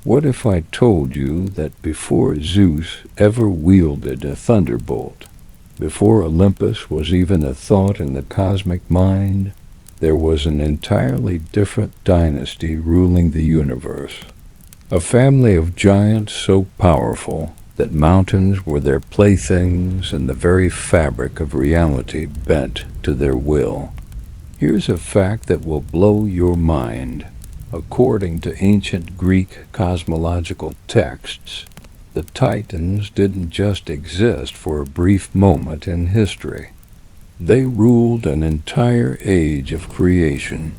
What if I told you that before Zeus ever wielded a thunderbolt, before Olympus was even a thought in the cosmic mind, there was an entirely different dynasty ruling the universe? A family of giants so powerful that mountains were their playthings and the very fabric of reality bent to their will. Here's a fact that will blow your mind. According to ancient Greek cosmological texts, the Titans didn't just exist for a brief moment in history. They ruled an entire age of creation,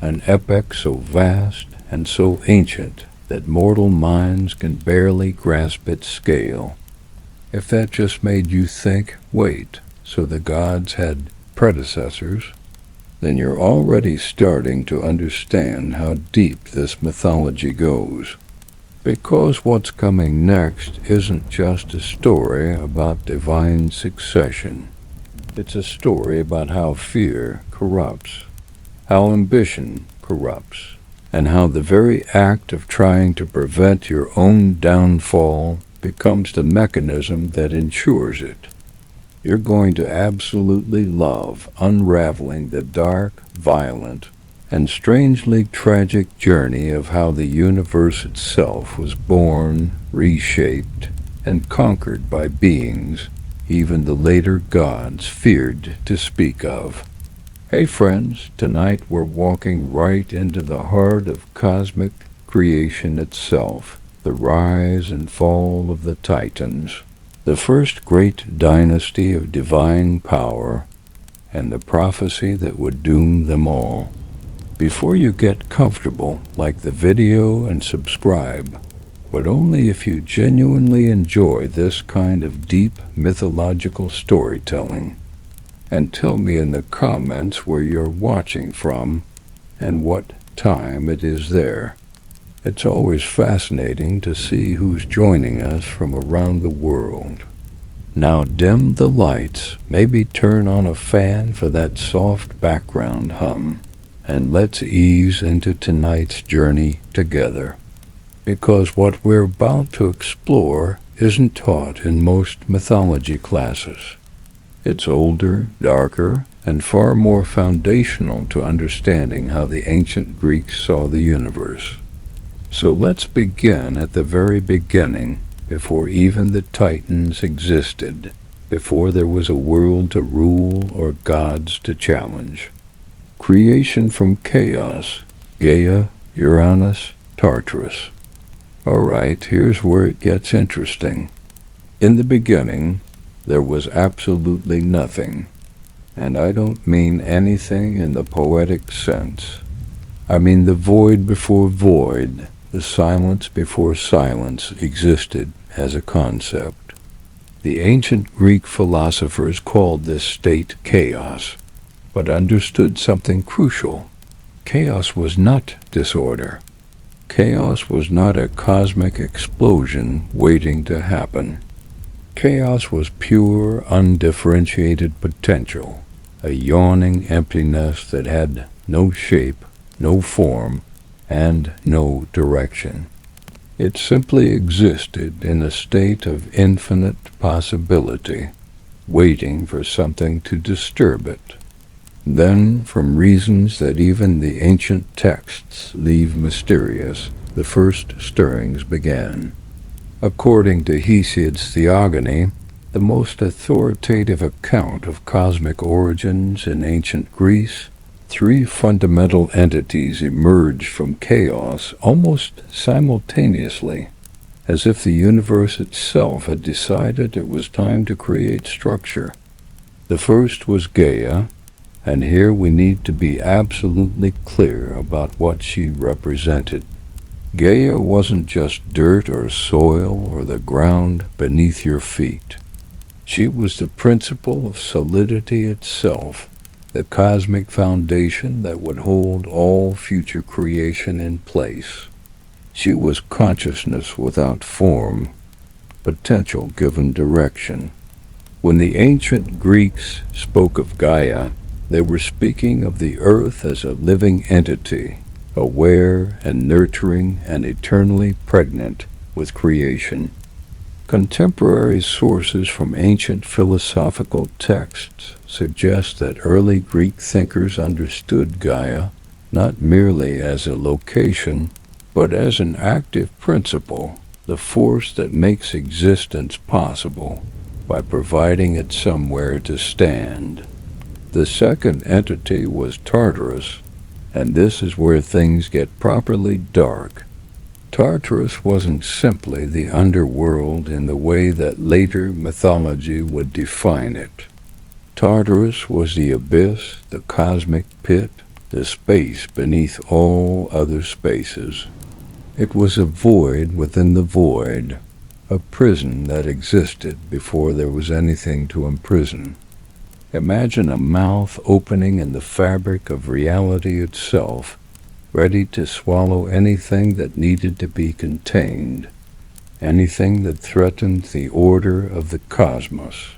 an epoch so vast and so ancient that mortal minds can barely grasp its scale. If that just made you think, wait, so the gods had predecessors, then you're already starting to understand how deep this mythology goes. Because what's coming next isn't just a story about divine succession. It's a story about how fear corrupts, how ambition corrupts, and how the very act of trying to prevent your own downfall becomes the mechanism that ensures it. You're going to absolutely love unraveling the dark, violent, and strangely tragic journey of how the universe itself was born, reshaped, and conquered by beings even the later gods feared to speak of. Hey friends, tonight we're walking right into the heart of cosmic creation itself, the rise and fall of the Titans, the first great dynasty of divine power, and the prophecy that would doom them all. Before you get comfortable, like the video and subscribe, but only if you genuinely enjoy this kind of deep mythological storytelling. And tell me in the comments where you're watching from and what time it is there. It's always fascinating to see who's joining us from around the world. Now dim the lights, maybe turn on a fan for that soft background hum, and let's ease into tonight's journey together. Because what we're about to explore isn't taught in most mythology classes. It's older, darker, and far more foundational to understanding how the ancient Greeks saw the universe. So let's begin at the very beginning, before even the Titans existed, before there was a world to rule or gods to challenge. Creation from chaos, Gaia, Uranus, Tartarus. Alright, here's where it gets interesting. In the beginning, there was absolutely nothing. And I don't mean anything in the poetic sense. I mean the void before void, the silence before silence existed as a concept. The ancient Greek philosophers called this state chaos, but understood something crucial. Chaos was not disorder. Chaos was not a cosmic explosion waiting to happen. Chaos was pure, undifferentiated potential, a yawning emptiness that had no shape, no form, and no direction. It simply existed in a state of infinite possibility, waiting for something to disturb it. Then, from reasons that even the ancient texts leave mysterious, the first stirrings began. According to Hesiod's Theogony, the most authoritative account of cosmic origins in ancient Greece, three fundamental entities emerged from chaos almost simultaneously, as if the universe itself had decided it was time to create structure. The first was Gaia, and here we need to be absolutely clear about what she represented. Gaia wasn't just dirt or soil or the ground beneath your feet. She was the principle of solidity itself, the cosmic foundation that would hold all future creation in place. She was consciousness without form, potential given direction. When the ancient Greeks spoke of Gaia, they were speaking of the earth as a living entity, aware and nurturing and eternally pregnant with creation. Contemporary sources from ancient philosophical texts suggest that early Greek thinkers understood Gaia not merely as a location, but as an active principle, the force that makes existence possible by providing it somewhere to stand. The second entity was Tartarus, and this is where things get properly dark. Tartarus wasn't simply the underworld in the way that later mythology would define it. Tartarus was the abyss, the cosmic pit, the space beneath all other spaces. It was a void within the void, a prison that existed before there was anything to imprison. Imagine a mouth opening in the fabric of reality itself, ready to swallow anything that needed to be contained, anything that threatened the order of the cosmos.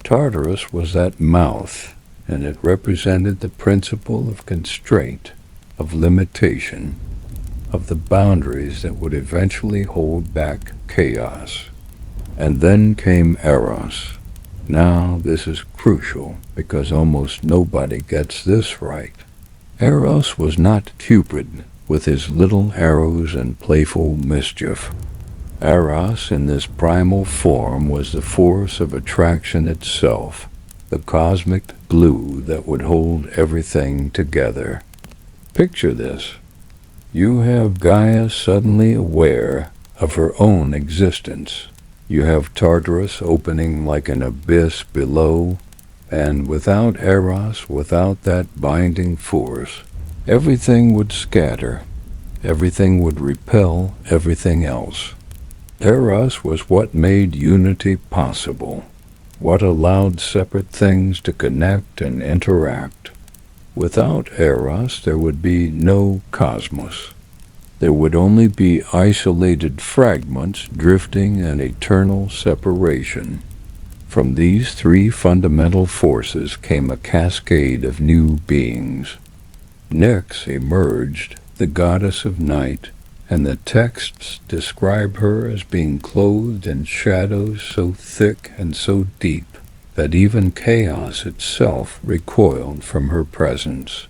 Tartarus was that mouth, and it represented the principle of constraint, of limitation, of the boundaries that would eventually hold back chaos. And then came Eros. Now this is crucial, because almost nobody gets this right. Eros was not Cupid, with his little arrows and playful mischief. Eros, in this primal form, was the force of attraction itself, the cosmic glue that would hold everything together. Picture this. You have Gaia suddenly aware of her own existence. You have Tartarus opening like an abyss below, and without Eros, without that binding force, everything would scatter. Everything would repel everything else. Eros was what made unity possible, what allowed separate things to connect and interact. Without Eros, there would be no cosmos. There would only be isolated fragments drifting in eternal separation. From these three fundamental forces came a cascade of new beings. Nyx emerged, the goddess of night, and the texts describe her as being clothed in shadows so thick and so deep that even chaos itself recoiled from her presence.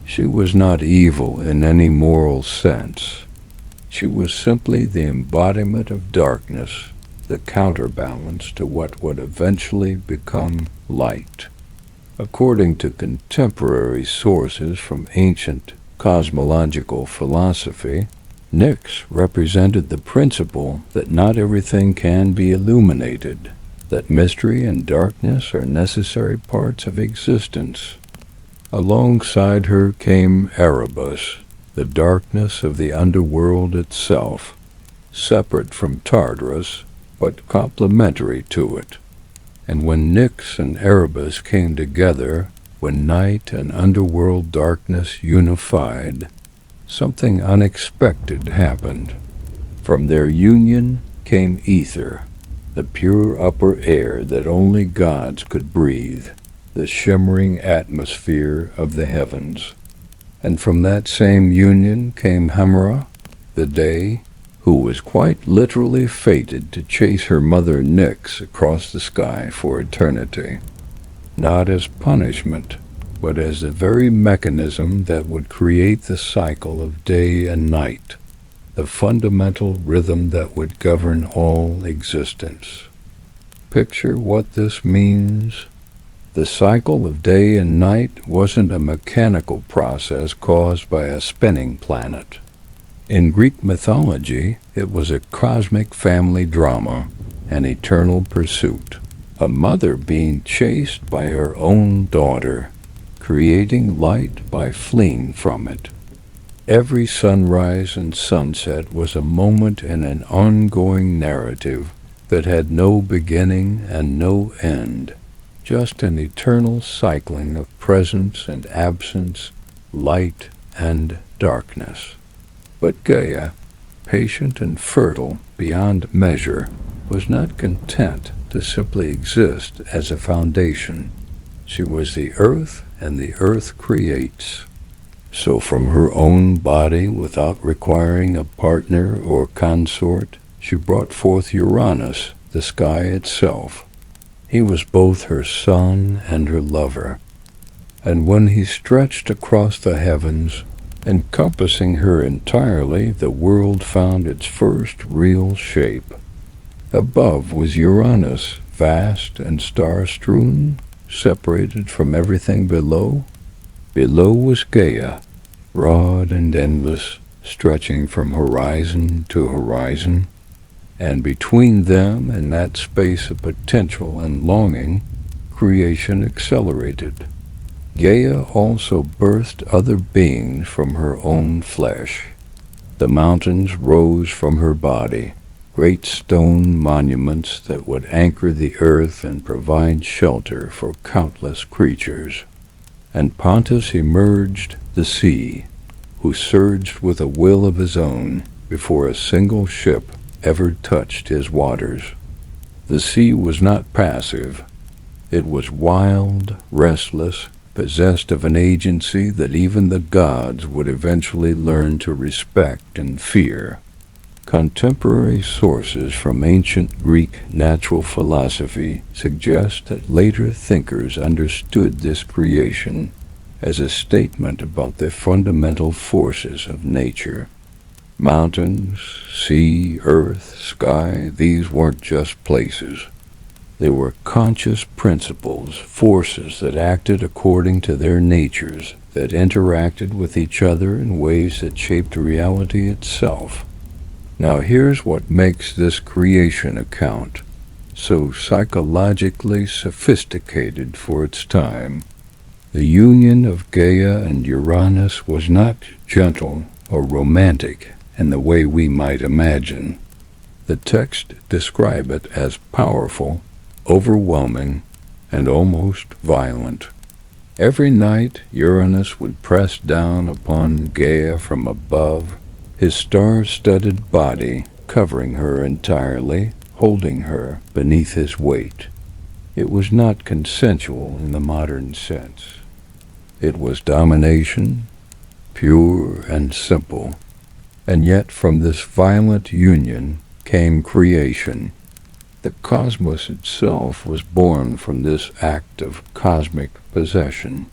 She was not evil in any moral sense. She was simply the embodiment of darkness, the counterbalance to what would eventually become light. According to contemporary sources from ancient cosmological philosophy, Nyx represented the principle that not everything can be illuminated, that mystery and darkness are necessary parts of existence. Alongside her came Erebus, the darkness of the underworld itself, separate from Tartarus, but complementary to it. And when Nyx and Erebus came together, when night and underworld darkness unified, something unexpected happened. From their union came ether, the pure upper air that only gods could breathe, the shimmering atmosphere of the heavens. And from that same union came Hemera, the day, who was quite literally fated to chase her mother Nyx across the sky for eternity, not as punishment, but as the very mechanism that would create the cycle of day and night, the fundamental rhythm that would govern all existence. Picture what this means. The cycle of day and night wasn't a mechanical process caused by a spinning planet. In Greek mythology, it was a cosmic family drama, an eternal pursuit, a mother being chased by her own daughter, creating light by fleeing from it. Every sunrise and sunset was a moment in an ongoing narrative that had no beginning and no end, just an eternal cycling of presence and absence, light and darkness. But Gaia, patient and fertile beyond measure, was not content to simply exist as a foundation. She was the earth, and the earth creates. So from her own body, without requiring a partner or consort, she brought forth Uranus, the sky itself. He was both her son and her lover. And when he stretched across the heavens, encompassing her entirely, the world found its first real shape. Above was Uranus, vast and star-strewn, separated from everything below. Below was Gaia, broad and endless, stretching from horizon to horizon. And between them and that space of potential and longing, creation accelerated. Gaia also birthed other beings from her own flesh. The mountains rose from her body, great stone monuments that would anchor the earth and provide shelter for countless creatures. And Pontus emerged the sea, who surged with a will of his own before a single ship ever touched his waters. The sea was not passive. It was wild, restless, possessed of an agency that even the gods would eventually learn to respect and fear. Contemporary sources from ancient Greek natural philosophy suggest that later thinkers understood this creation as a statement about the fundamental forces of nature. Mountains, sea, earth, sky, these weren't just places. They were conscious principles, forces that acted according to their natures, that interacted with each other in ways that shaped reality itself. Now here's what makes this creation account so psychologically sophisticated for its time. The union of Gaia and Uranus was not gentle or romantic in the way we might imagine. The texts describe it as powerful, overwhelming, and almost violent. Every night Uranus would press down upon Gaia from above, his star-studded body covering her entirely, holding her beneath his weight. It was not consensual in the modern sense. It was domination, pure and simple. And yet from this violent union came creation. The cosmos itself was born from this act of cosmic possession.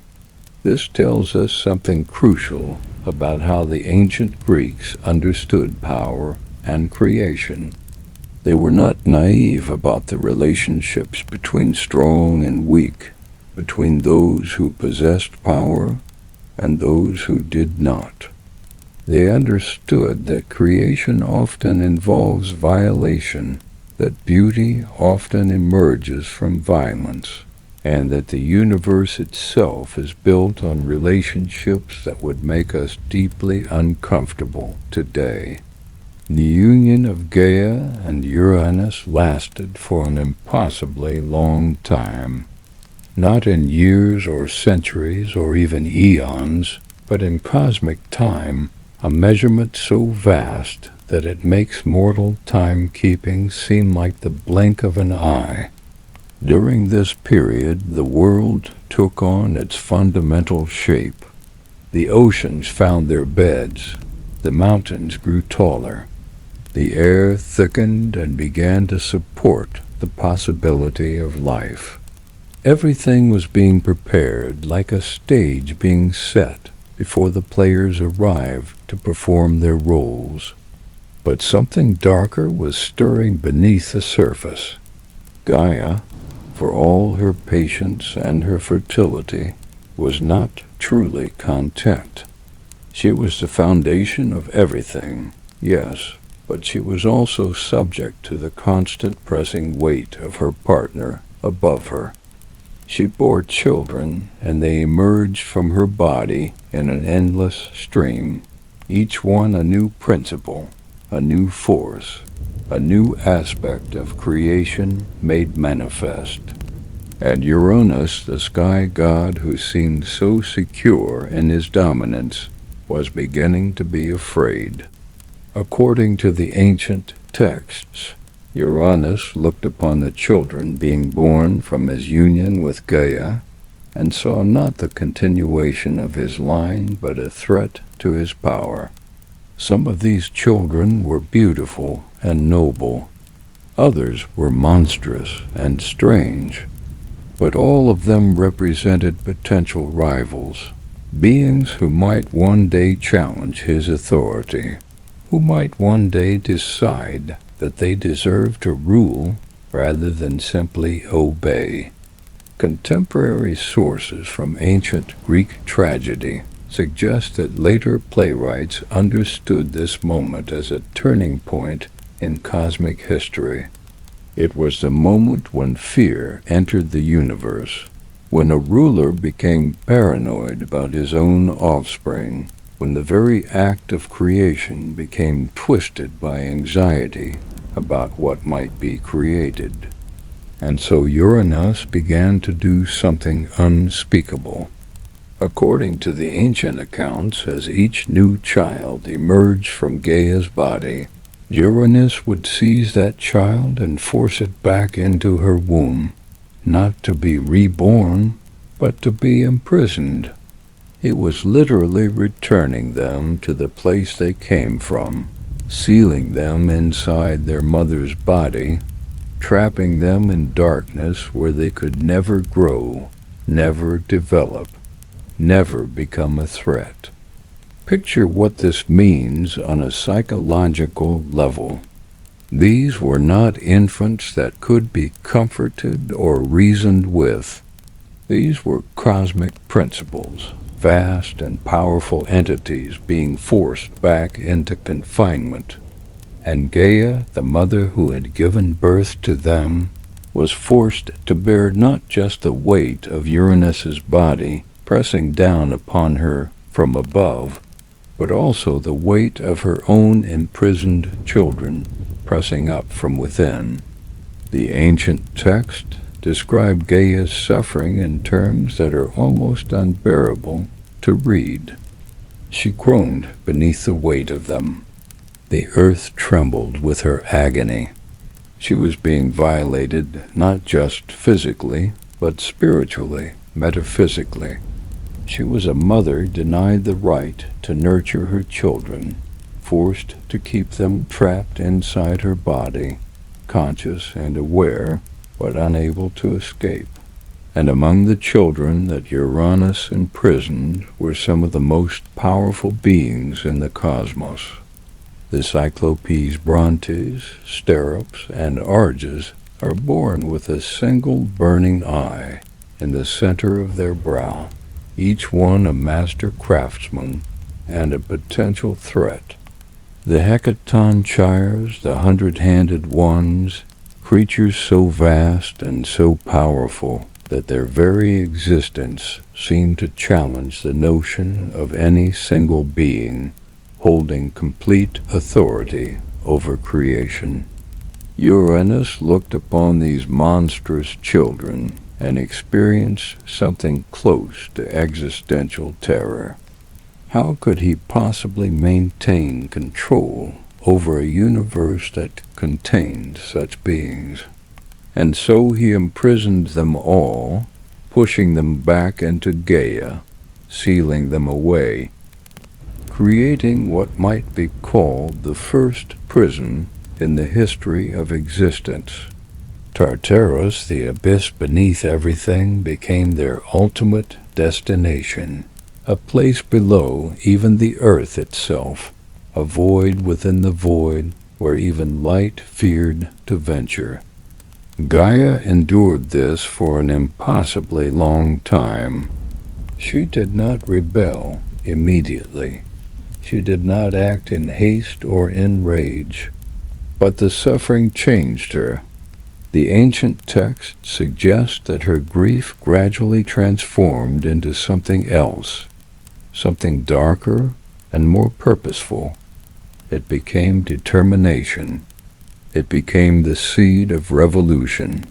This tells us something crucial about how the ancient Greeks understood power and creation. They were not naive about the relationships between strong and weak, between those who possessed power and those who did not. They understood that creation often involves violation, that beauty often emerges from violence, and that the universe itself is built on relationships that would make us deeply uncomfortable today. The union of Gaia and Uranus lasted for an impossibly long time, not in years or centuries or even eons, but in cosmic time, a measurement so vast that it makes mortal timekeeping seem like the blink of an eye. During this period, the world took on its fundamental shape. The oceans found their beds, the mountains grew taller, the air thickened and began to support the possibility of life. Everything was being prepared, like a stage being set before the players arrived to perform their roles. But something darker was stirring beneath the surface. Gaia, for all her patience and her fertility, was not truly content. She was the foundation of everything, yes, but she was also subject to the constant pressing weight of her partner above her. She bore children, and they emerged from her body in an endless stream, each one a new principle, a new force, a new aspect of creation made manifest. And Uranus, the sky god who seemed so secure in his dominance, was beginning to be afraid. According to the ancient texts, Uranus looked upon the children being born from his union with Gaia and saw not the continuation of his line, but a threat to his power. Some of these children were beautiful and noble. Others were monstrous and strange. But all of them represented potential rivals, beings who might one day challenge his authority, who might one day decide that they deserve to rule rather than simply obey. Contemporary sources from ancient Greek tragedy suggest that later playwrights understood this moment as a turning point in cosmic history. It was the moment when fear entered the universe, when a ruler became paranoid about his own offspring, when the very act of creation became twisted by anxiety about what might be created. And so Uranus began to do something unspeakable. According to the ancient accounts, as each new child emerged from Gaia's body, Uranus would seize that child and force it back into her womb, not to be reborn, but to be imprisoned. It was literally returning them to the place they came from, sealing them inside their mother's body, trapping them in darkness where they could never grow, never develop, never become a threat. Picture what this means on a psychological level. These were not infants that could be comforted or reasoned with. These were cosmic principles, vast and powerful entities being forced back into confinement. And Gaia, the mother who had given birth to them, was forced to bear not just the weight of Uranus's body pressing down upon her from above, but also the weight of her own imprisoned children pressing up from within. The ancient text described Gaia's suffering in terms that are almost unbearable to read. She groaned beneath the weight of them. The earth trembled with her agony. She was being violated not just physically, but spiritually, metaphysically. She was a mother denied the right to nurture her children, forced to keep them trapped inside her body, conscious and aware, but unable to escape. And among the children that Uranus imprisoned were some of the most powerful beings in the cosmos. The Cyclopes Brontes, Sterops, and Arges are born with a single burning eye in the center of their brow, each one a master craftsman and a potential threat. The Hecatonchires, the hundred-handed ones, creatures so vast and so powerful that their very existence seemed to challenge the notion of any single being holding complete authority over creation. Uranus looked upon these monstrous children and experienced something close to existential terror. How could he possibly maintain control over a universe that contained such beings? And so he imprisoned them all, pushing them back into Gaia, sealing them away, creating what might be called the first prison in the history of existence. Tartarus, the abyss beneath everything, became their ultimate destination, a place below even the earth itself, a void within the void where even light feared to venture. Gaia endured this for an impossibly long time. She did not rebel immediately. She did not act in haste or in rage, but the suffering changed her. The ancient texts suggest that her grief gradually transformed into something else, something darker and more purposeful. It became determination. It became the seed of revolution.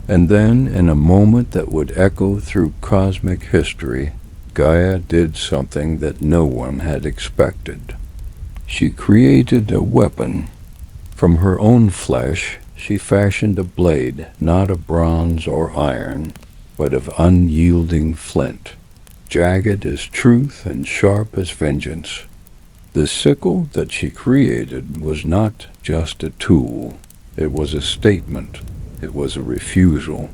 And then, in a moment that would echo through cosmic history, Gaia did something that no one had expected. She created a weapon. From her own flesh, she fashioned a blade, not of bronze or iron, but of unyielding flint, jagged as truth and sharp as vengeance. The sickle that she created was not just a tool. It was a statement. It was a refusal.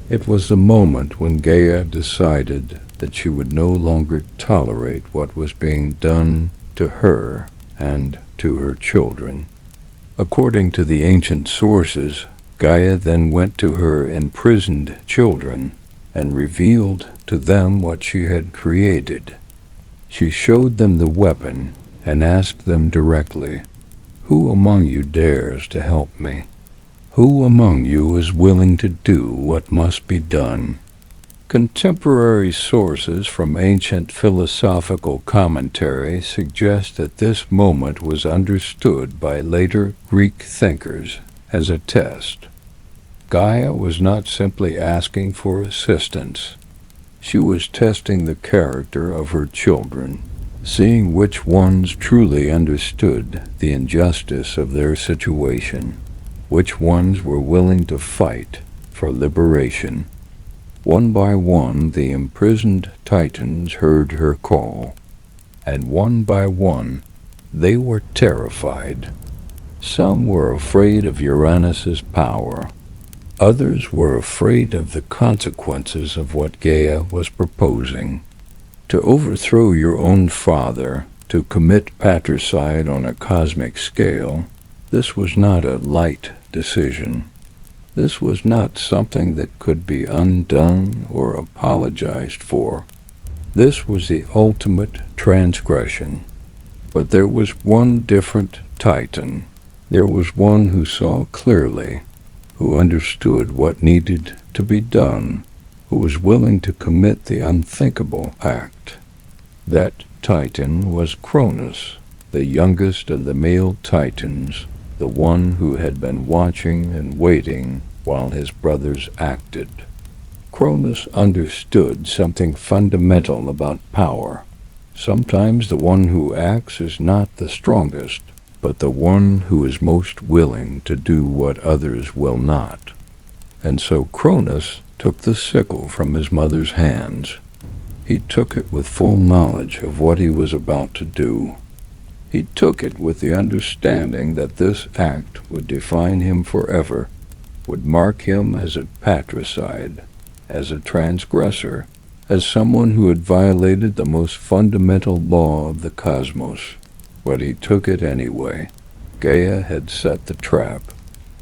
It was the moment when Gaia decided that she would no longer tolerate what was being done to her and to her children. According to the ancient sources, Gaia then went to her imprisoned children and revealed to them what she had created. She showed them the weapon and asked them directly, "Who among you dares to help me? Who among you is willing to do what must be done?" Contemporary sources from ancient philosophical commentary suggest that this moment was understood by later Greek thinkers as a test. Gaia was not simply asking for assistance. She was testing the character of her children, seeing which ones truly understood the injustice of their situation, which ones were willing to fight for liberation. One by one, the imprisoned Titans heard her call, and one by one, they were terrified. Some were afraid of Uranus's power. Others were afraid of the consequences of what Gaia was proposing. To overthrow your own father, to commit patricide on a cosmic scale, this was not a light decision. This was not something that could be undone or apologized for. This was the ultimate transgression. But there was one different Titan. There was one who saw clearly, who understood what needed to be done, who was willing to commit the unthinkable act. That Titan was Cronus, the youngest of the male Titans, the one who had been watching and waiting while his brothers acted. Cronus understood something fundamental about power. Sometimes the one who acts is not the strongest, but the one who is most willing to do what others will not. And so Cronus took the sickle from his mother's hands. He took it with full knowledge of what he was about to do. He took it with the understanding that this act would define him forever, would mark him as a patricide, as a transgressor, as someone who had violated the most fundamental law of the cosmos. But he took it anyway. Gaia had set the trap.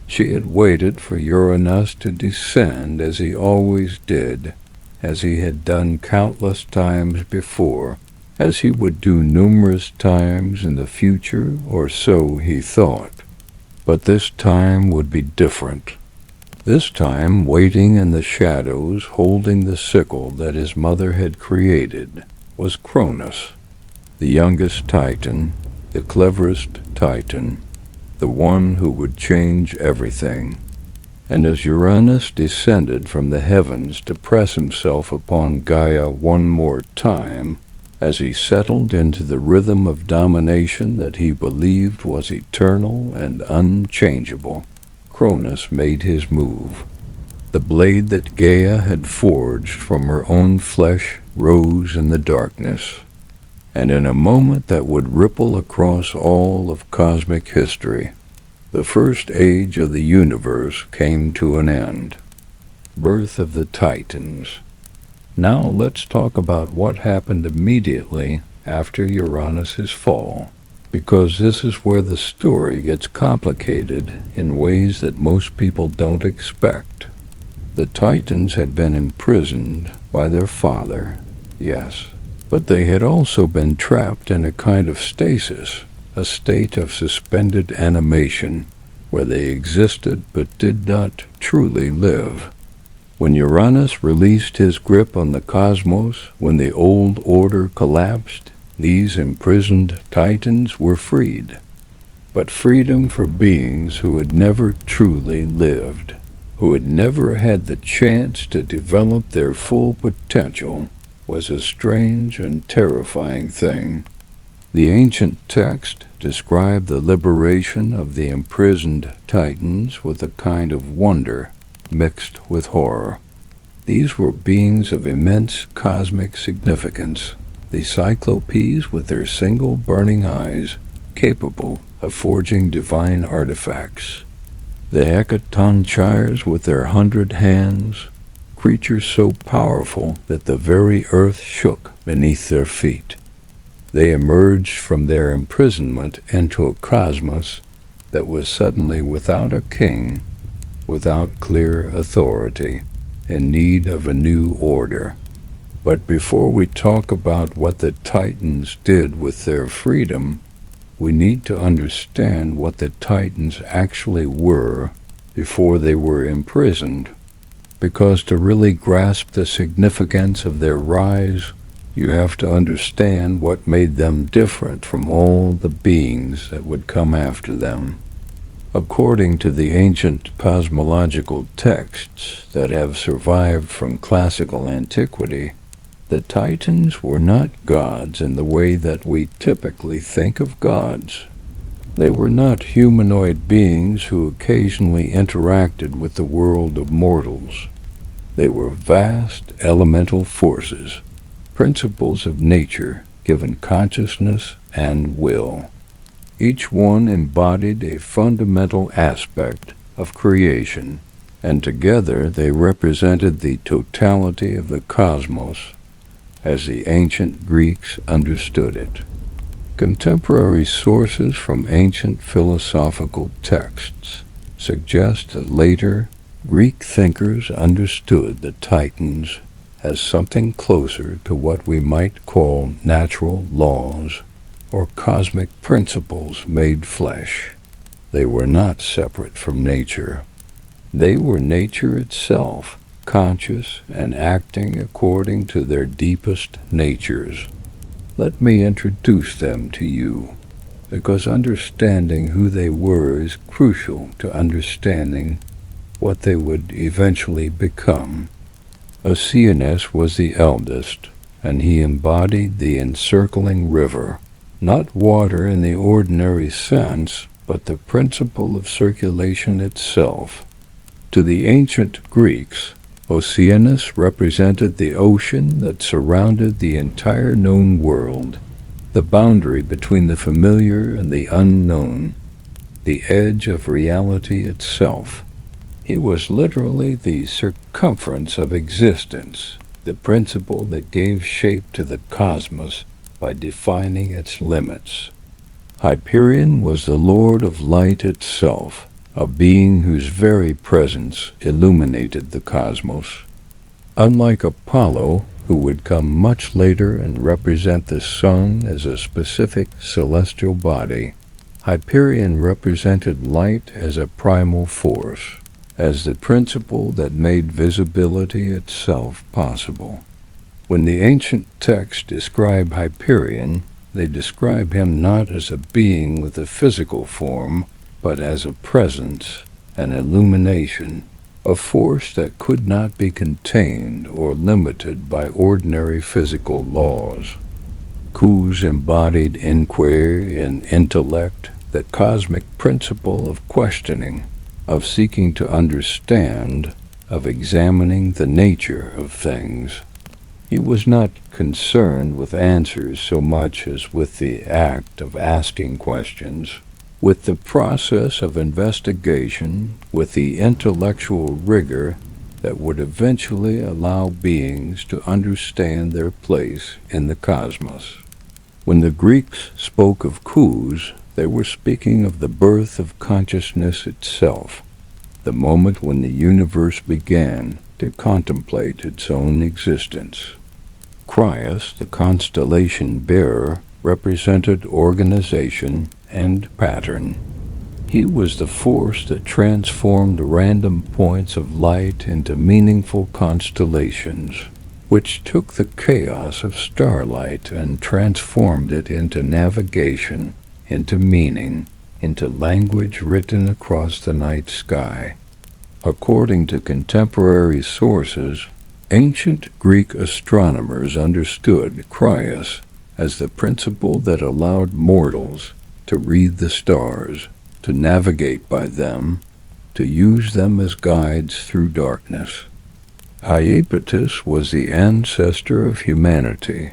She had waited for Uranus to descend as he always did, as he had done countless times before, as he would do numerous times in the future, or so he thought. But this time would be different. This time, waiting in the shadows, holding the sickle that his mother had created, was Cronus, the youngest Titan, the cleverest Titan, the one who would change everything. And as Uranus descended from the heavens to press himself upon Gaia one more time, as he settled into the rhythm of domination that he believed was eternal and unchangeable, Cronus made his move. The blade that Gaia had forged from her own flesh rose in the darkness, and in a moment that would ripple across all of cosmic history, the first age of the universe came to an end. Birth of the Titans. Now let's talk about what happened immediately after Uranus's fall, because this is where the story gets complicated in ways that most people don't expect. The Titans had been imprisoned by their father, yes, but they had also been trapped in a kind of stasis, a state of suspended animation, where they existed but did not truly live. When Uranus released his grip on the cosmos, when the old order collapsed, these imprisoned Titans were freed. But freedom for beings who had never truly lived, who had never had the chance to develop their full potential, was a strange and terrifying thing. The ancient text described the liberation of the imprisoned Titans with a kind of wonder mixed with horror. These were beings of immense cosmic significance, the Cyclopes with their single burning eyes, capable of forging divine artifacts. The Hecatonchires with their 100 hands, creatures so powerful that the very earth shook beneath their feet. They emerged from their imprisonment into a cosmos that was suddenly without a king, without clear authority, in need of a new order. But before we talk about what the Titans did with their freedom, we need to understand what the Titans actually were before they were imprisoned, because to really grasp the significance of their rise, you have to understand what made them different from all the beings that would come after them. According to the ancient cosmological texts that have survived from classical antiquity, the Titans were not gods in the way that we typically think of gods. They were not humanoid beings who occasionally interacted with the world of mortals. They were vast elemental forces, principles of nature given consciousness and will. Each one embodied a fundamental aspect of creation, and together they represented the totality of the cosmos as the ancient Greeks understood it. Contemporary sources from ancient philosophical texts suggest that later Greek thinkers understood the Titans as something closer to what we might call natural laws or cosmic principles made flesh. They were not separate from nature. They were nature itself, conscious and acting according to their deepest natures. Let me introduce them to you, because understanding who they were is crucial to understanding what they would eventually become. Oceanus was the eldest, and he embodied the encircling river, not water in the ordinary sense, but the principle of circulation itself. To the ancient Greeks, Oceanus represented the ocean that surrounded the entire known world, the boundary between the familiar and the unknown, the edge of reality itself. He was literally the circumference of existence, the principle that gave shape to the cosmos by defining its limits. Hyperion was the Lord of Light itself, a being whose very presence illuminated the cosmos. Unlike Apollo, who would come much later and represent the sun as a specific celestial body, Hyperion represented light as a primal force, as the principle that made visibility itself possible. When the ancient texts describe Hyperion, they describe him not as a being with a physical form, but as a presence, an illumination, a force that could not be contained or limited by ordinary physical laws. Q's embodied inquiry and intellect, the cosmic principle of questioning, of seeking to understand, of examining the nature of things. He was not concerned with answers so much as with the act of asking questions, with the process of investigation, with the intellectual rigor that would eventually allow beings to understand their place in the cosmos. When the Greeks spoke of Q's, they were speaking of the birth of consciousness itself, the moment when the universe began to contemplate its own existence. Cronus, the constellation bearer, represented organization and pattern. He was the force that transformed random points of light into meaningful constellations, which took the chaos of starlight and transformed it into navigation, into meaning, into language written across the night sky. According to contemporary sources, ancient Greek astronomers understood Cronus as the principle that allowed mortals to read the stars, to navigate by them, to use them as guides through darkness. Iapetus was the ancestor of humanity,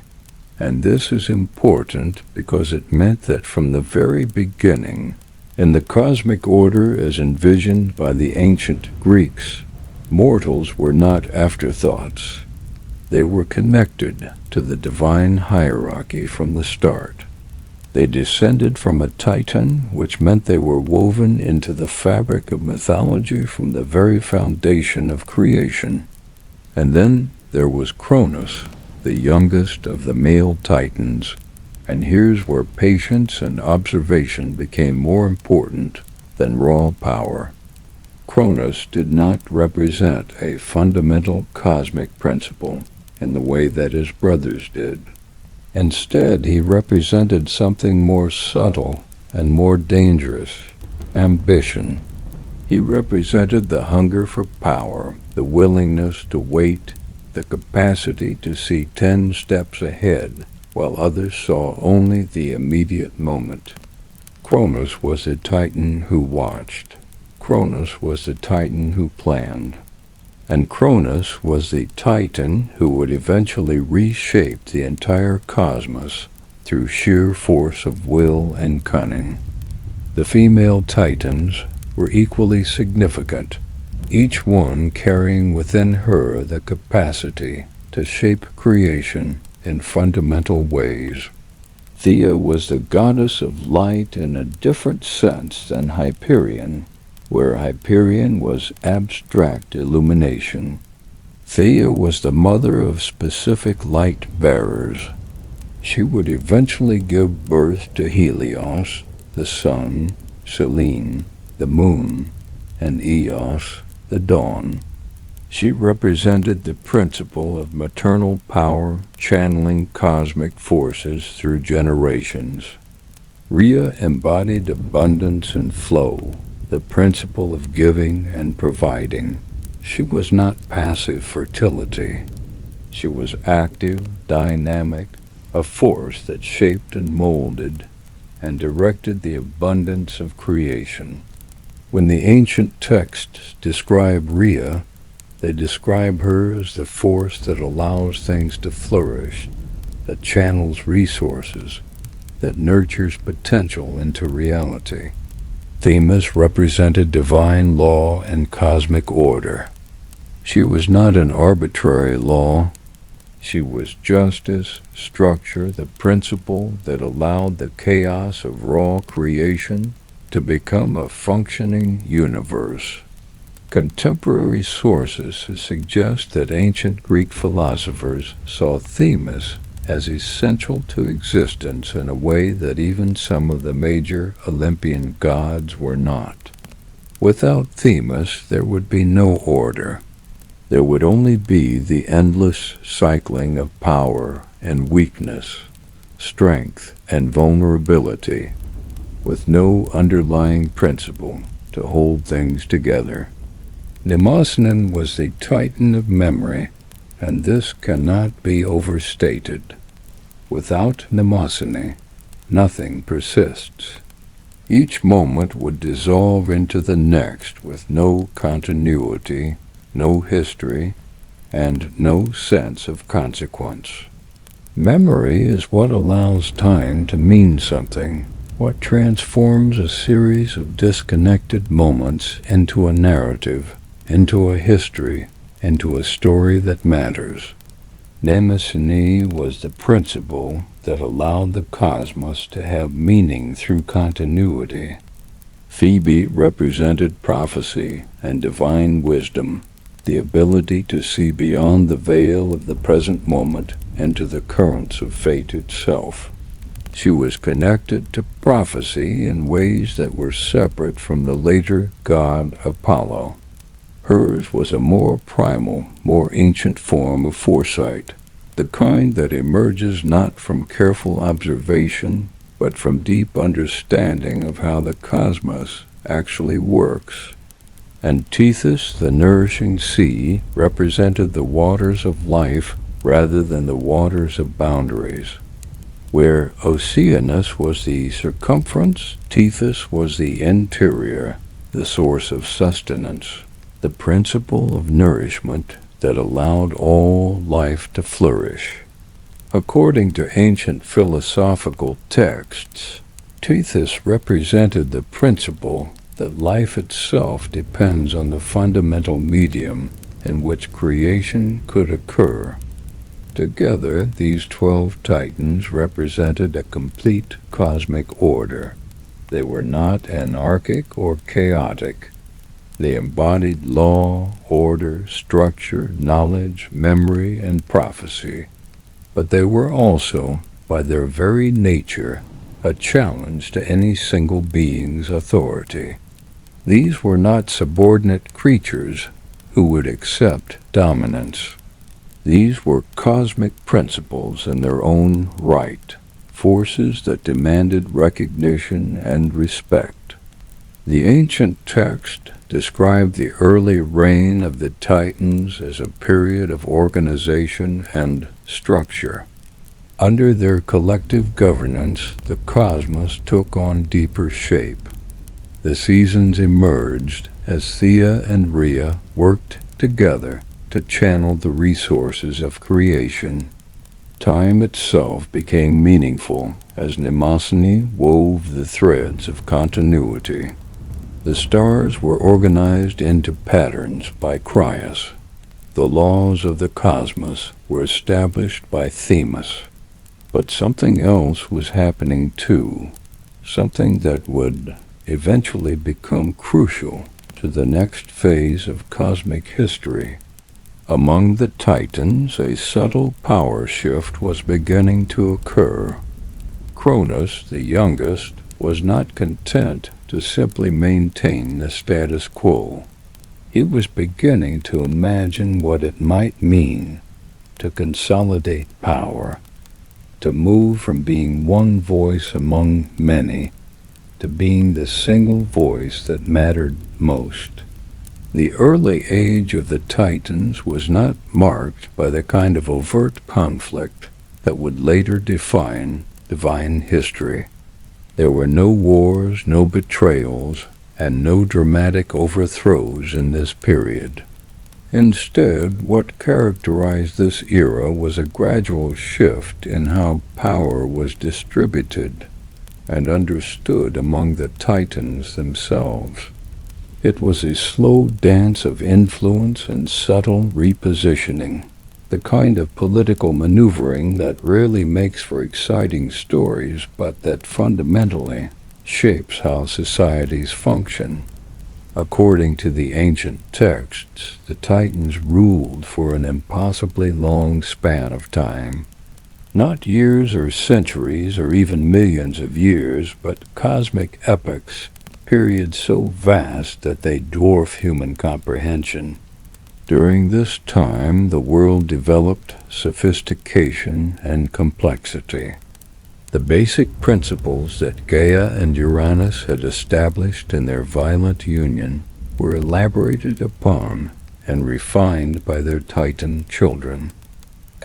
and this is important because it meant that from the very beginning, in the cosmic order as envisioned by the ancient Greeks, mortals were not afterthoughts. They were connected to the divine hierarchy from the start. They descended from a Titan, which meant they were woven into the fabric of mythology from the very foundation of creation. And then there was Cronus, the youngest of the male Titans, and here's where patience and observation became more important than raw power. Cronus did not represent a fundamental cosmic principle in the way that his brothers did. Instead, he represented something more subtle and more dangerous: ambition. He represented the hunger for power, the willingness to wait, the capacity to see 10 steps ahead while others saw only the immediate moment. Cronus was a Titan who watched. Cronus was the Titan who planned. And Cronus was the Titan who would eventually reshape the entire cosmos through sheer force of will and cunning. The female Titans were equally significant, each one carrying within her the capacity to shape creation in fundamental ways. Rhea was the goddess of light in a different sense than Hyperion, where Hyperion was abstract illumination. Rhea was the mother of specific light bearers. She would eventually give birth to Helios, the sun, Selene, the moon, and Eos, the dawn. She represented the principle of maternal power channeling cosmic forces through generations. Rhea embodied abundance and flow, the principle of giving and providing. She was not passive fertility. She was active, dynamic, a force that shaped and molded and directed the abundance of creation. When the ancient texts describe Rhea, they describe her as the force that allows things to flourish, that channels resources, that nurtures potential into reality. Themis represented divine law and cosmic order. She was not an arbitrary law. She was justice, structure, the principle that allowed the chaos of raw creation to become a functioning universe. Contemporary sources suggest that ancient Greek philosophers saw Themis as essential to existence in a way that even some of the major Olympian gods were not. Without Themis, there would be no order. There would only be the endless cycling of power and weakness, strength and vulnerability, with no underlying principle to hold things together. Mnemosyne was the Titan of memory, and this cannot be overstated. Without Mnemosyne, nothing persists. Each moment would dissolve into the next with no continuity, no history, and no sense of consequence. Memory is what allows time to mean something, what transforms a series of disconnected moments into a narrative, into a history, into a story that matters. Mnemosyne was the principle that allowed the cosmos to have meaning through continuity. Phoebe represented prophecy and divine wisdom, the ability to see beyond the veil of the present moment into the currents of fate itself. She was connected to prophecy in ways that were separate from the later god Apollo. Hers was a more primal, more ancient form of foresight, the kind that emerges not from careful observation, but from deep understanding of how the cosmos actually works. And Tethys, the nourishing sea, represented the waters of life rather than the waters of boundaries. Where Oceanus was the circumference, Tethys was the interior, the source of sustenance. The principle of nourishment that allowed all life to flourish. According to ancient philosophical texts, Tethys represented the principle that life itself depends on the fundamental medium in which creation could occur. Together, these 12 titans represented a complete cosmic order. They were not anarchic or chaotic. They embodied law, order, structure, knowledge, memory, and prophecy. But they were also, by their very nature, a challenge to any single being's authority. These were not subordinate creatures who would accept dominance. These were cosmic principles in their own right, forces that demanded recognition and respect. The ancient text described the early reign of the Titans as a period of organization and structure. Under their collective governance, the cosmos took on deeper shape. The seasons emerged as Rhea and Rhea worked together to channel the resources of creation. Time itself became meaningful as Mnemosyne wove the threads of continuity. The stars were organized into patterns by Cronus. The laws of the cosmos were established by Themis. But something else was happening too, something that would eventually become crucial to the next phase of cosmic history. Among the Titans, a subtle power shift was beginning to occur. Cronus, the youngest, was not content to simply maintain the status quo. He was beginning to imagine what it might mean to consolidate power, to move from being one voice among many to being the single voice that mattered most. The early age of the Titans was not marked by the kind of overt conflict that would later define divine history. There were no wars, no betrayals, and no dramatic overthrows in this period. Instead, what characterized this era was a gradual shift in how power was distributed and understood among the Titans themselves. It was a slow dance of influence and subtle repositioning, the kind of political maneuvering that rarely makes for exciting stories, but that fundamentally shapes how societies function. According to the ancient texts, the Titans ruled for an impossibly long span of time. Not years or centuries or even millions of years, but cosmic epochs, periods so vast that they dwarf human comprehension. During this time, the world developed sophistication and complexity. The basic principles that Gaia and Uranus had established in their violent union were elaborated upon and refined by their Titan children.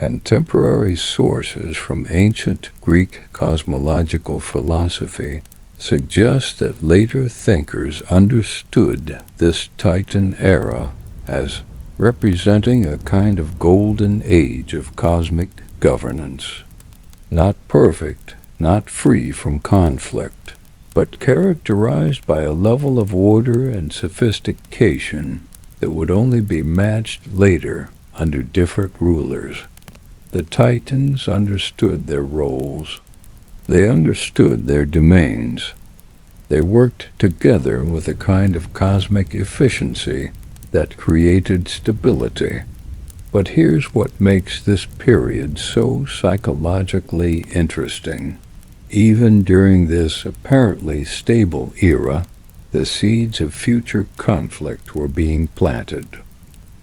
Contemporary sources from ancient Greek cosmological philosophy suggest that later thinkers understood this Titan era as representing a kind of golden age of cosmic governance. Not perfect, not free from conflict, but characterized by a level of order and sophistication that would only be matched later under different rulers. The Titans understood their roles. They understood their domains. They worked together with a kind of cosmic efficiency that created stability. But here's what makes this period so psychologically interesting. Even during this apparently stable era, the seeds of future conflict were being planted.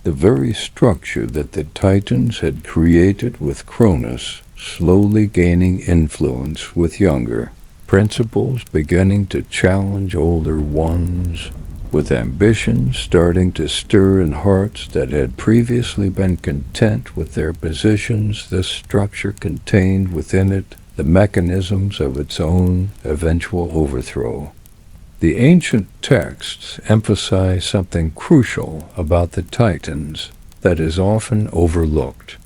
The very structure that the Titans had created with Cronus slowly gaining influence with younger, principles beginning to challenge older ones, with ambitions starting to stir in hearts that had previously been content with their positions. This structure contained within it the mechanisms of its own eventual overthrow. The ancient texts emphasize something crucial about the Titans. that is often overlooked.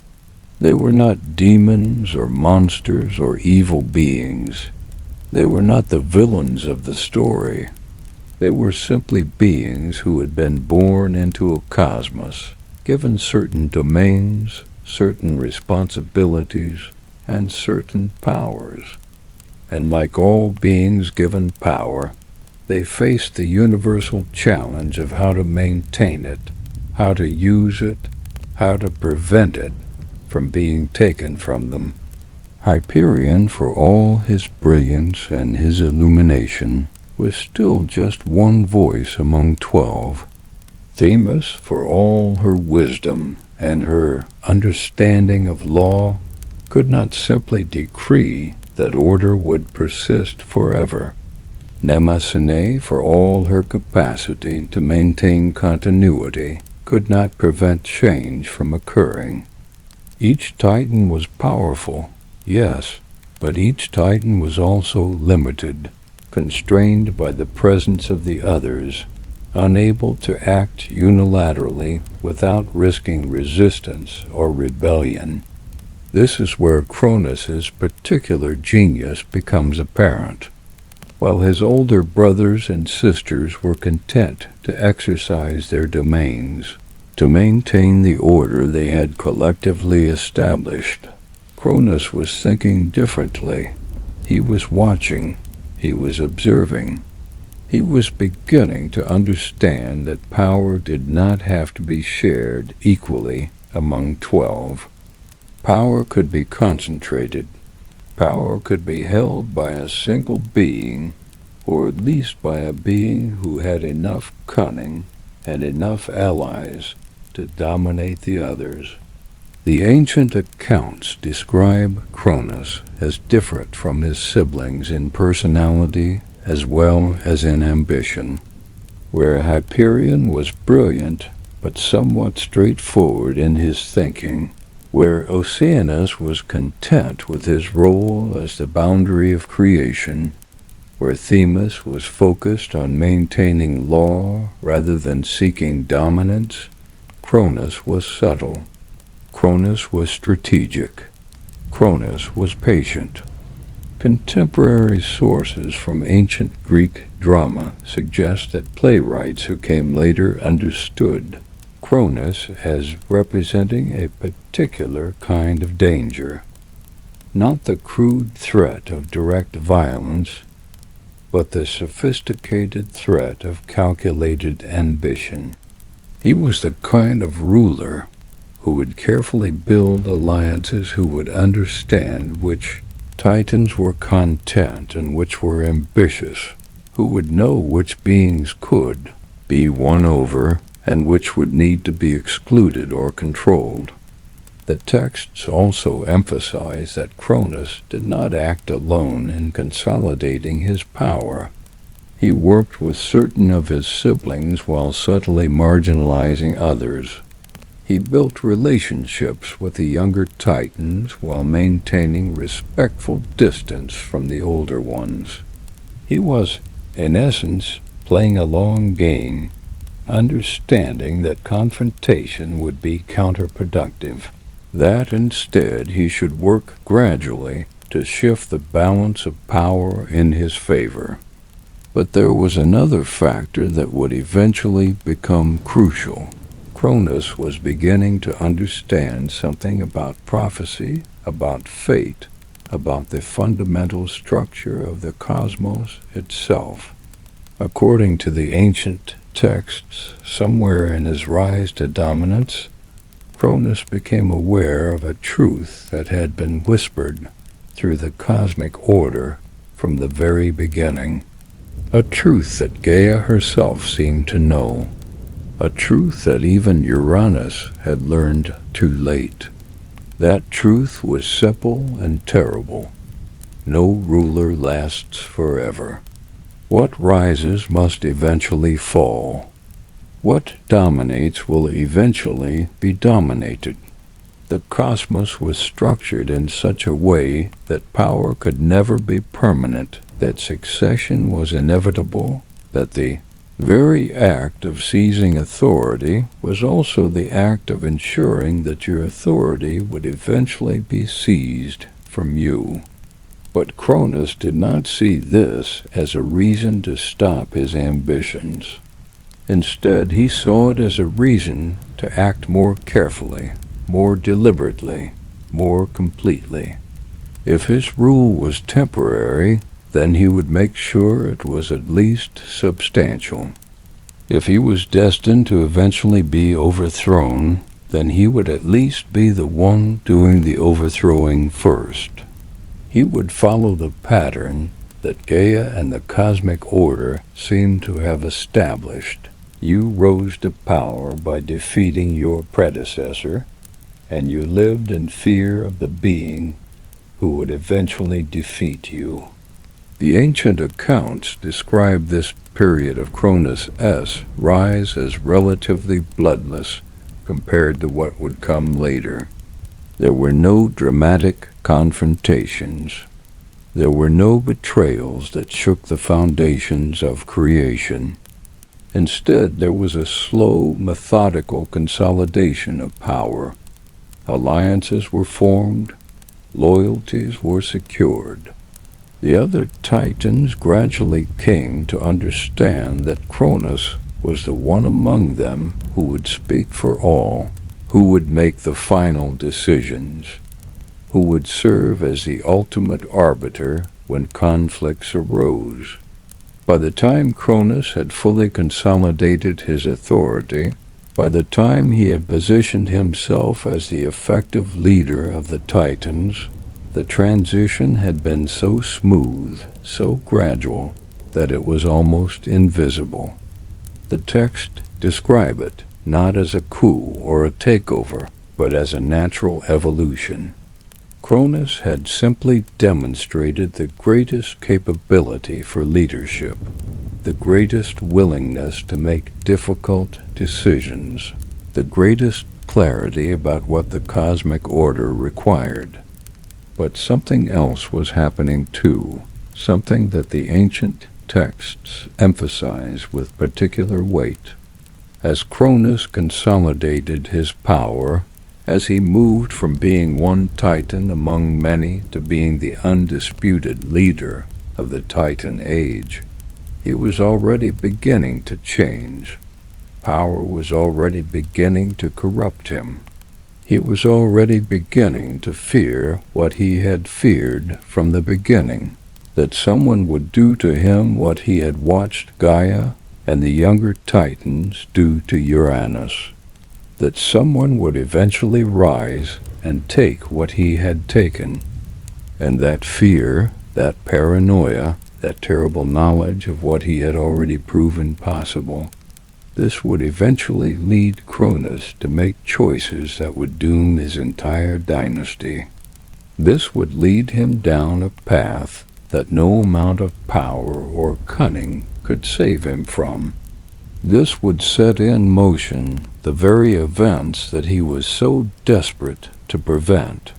They were not demons or monsters or evil beings. They were not the villains of the story. They were simply beings who had been born into a cosmos, given certain domains, certain responsibilities, and certain powers. And like all beings given power, they faced the universal challenge of how to maintain it, how to use it, how to prevent it from being taken from them. Hyperion, for all his brilliance and his illumination, was still just one voice among 12. Themis, for all her wisdom and her understanding of law, could not simply decree that order would persist forever. Mnemosyne, for all her capacity to maintain continuity, could not prevent change from occurring. Each Titan was powerful, yes, but each Titan was also limited, constrained by the presence of the others, unable to act unilaterally without risking resistance or rebellion. This is where Cronus's particular genius becomes apparent. While his older brothers and sisters were content to exercise their domains, to maintain the order they had collectively established, Cronus was thinking differently. He was watching. He was observing. He was beginning to understand that power did not have to be shared equally among 12. Power could be concentrated. Power could be held by a single being, or at least by a being who had enough cunning and enough allies to dominate the others. The ancient accounts describe Cronus as different from his siblings in personality as well as in ambition. Where Hyperion was brilliant but somewhat straightforward in his thinking, where Oceanus was content with his role as the boundary of creation, where Themis was focused on maintaining law rather than seeking dominance, Cronus was subtle. Cronus was strategic. Cronus was patient. Contemporary sources from ancient Greek drama suggest that playwrights who came later understood Cronus as representing a particular kind of danger, not the crude threat of direct violence, but the sophisticated threat of calculated ambition. He was the kind of ruler who would carefully build alliances, who would understand which Titans were content and which were ambitious, who would know which beings could be won over and which would need to be excluded or controlled. The texts also emphasize that Cronus did not act alone in consolidating his power. He worked with certain of his siblings while subtly marginalizing others. He built relationships with the younger Titans while maintaining respectful distance from the older ones. He was, in essence, playing a long game, understanding that confrontation would be counterproductive, that instead he should work gradually to shift the balance of power in his favor. But there was another factor that would eventually become crucial. Cronus was beginning to understand something about prophecy, about fate, about the fundamental structure of the cosmos itself. According to the ancient texts, somewhere in his rise to dominance, Cronus became aware of a truth that had been whispered through the cosmic order from the very beginning, a truth that Gaia herself seemed to know, a truth that even Uranus had learned too late. That truth was simple and terrible. No ruler lasts forever. What rises must eventually fall. What dominates will eventually be dominated. The cosmos was structured in such a way that power could never be permanent, that succession was inevitable, that the The very act of seizing authority was also the act of ensuring that your authority would eventually be seized from you. But Cronus did not see this as a reason to stop his ambitions. Instead, he saw it as a reason to act more carefully, more deliberately, more completely. If his rule was temporary, then he would make sure it was at least substantial. If he was destined to eventually be overthrown, then he would at least be the one doing the overthrowing first. He would follow the pattern that Gaia and the cosmic order seemed to have established. You rose to power by defeating your predecessor, and you lived in fear of the being who would eventually defeat you. The ancient accounts describe this period of Cronus' rise as relatively bloodless compared to what would come later. There were no dramatic confrontations. There were no betrayals that shook the foundations of creation. Instead, there was a slow, methodical consolidation of power. Alliances were formed, loyalties were secured. The other Titans gradually came to understand that Cronus was the one among them who would speak for all, who would make the final decisions, who would serve as the ultimate arbiter when conflicts arose. By the time Cronus had fully consolidated his authority, by the time he had positioned himself as the effective leader of the Titans, the transition had been so smooth, so gradual, that it was almost invisible. The texts describe it not as a coup or a takeover, but as a natural evolution. Cronus had simply demonstrated the greatest capability for leadership, the greatest willingness to make difficult decisions, the greatest clarity about what the cosmic order required. But something else was happening too, something that the ancient texts emphasize with particular weight. As Cronus consolidated his power, as he moved from being one Titan among many to being the undisputed leader of the Titan age, he was already beginning to change. Power was already beginning to corrupt him. He was already beginning to fear what he had feared from the beginning, that someone would do to him what he had watched Gaia and the younger Titans do to Uranus, that someone would eventually rise and take what he had taken. And that fear, that paranoia, that terrible knowledge of what he had already proven possible, this would eventually lead Cronus to make choices that would doom his entire dynasty. This would lead him down a path that no amount of power or cunning could save him from. This would set in motion the very events that he was so desperate to prevent.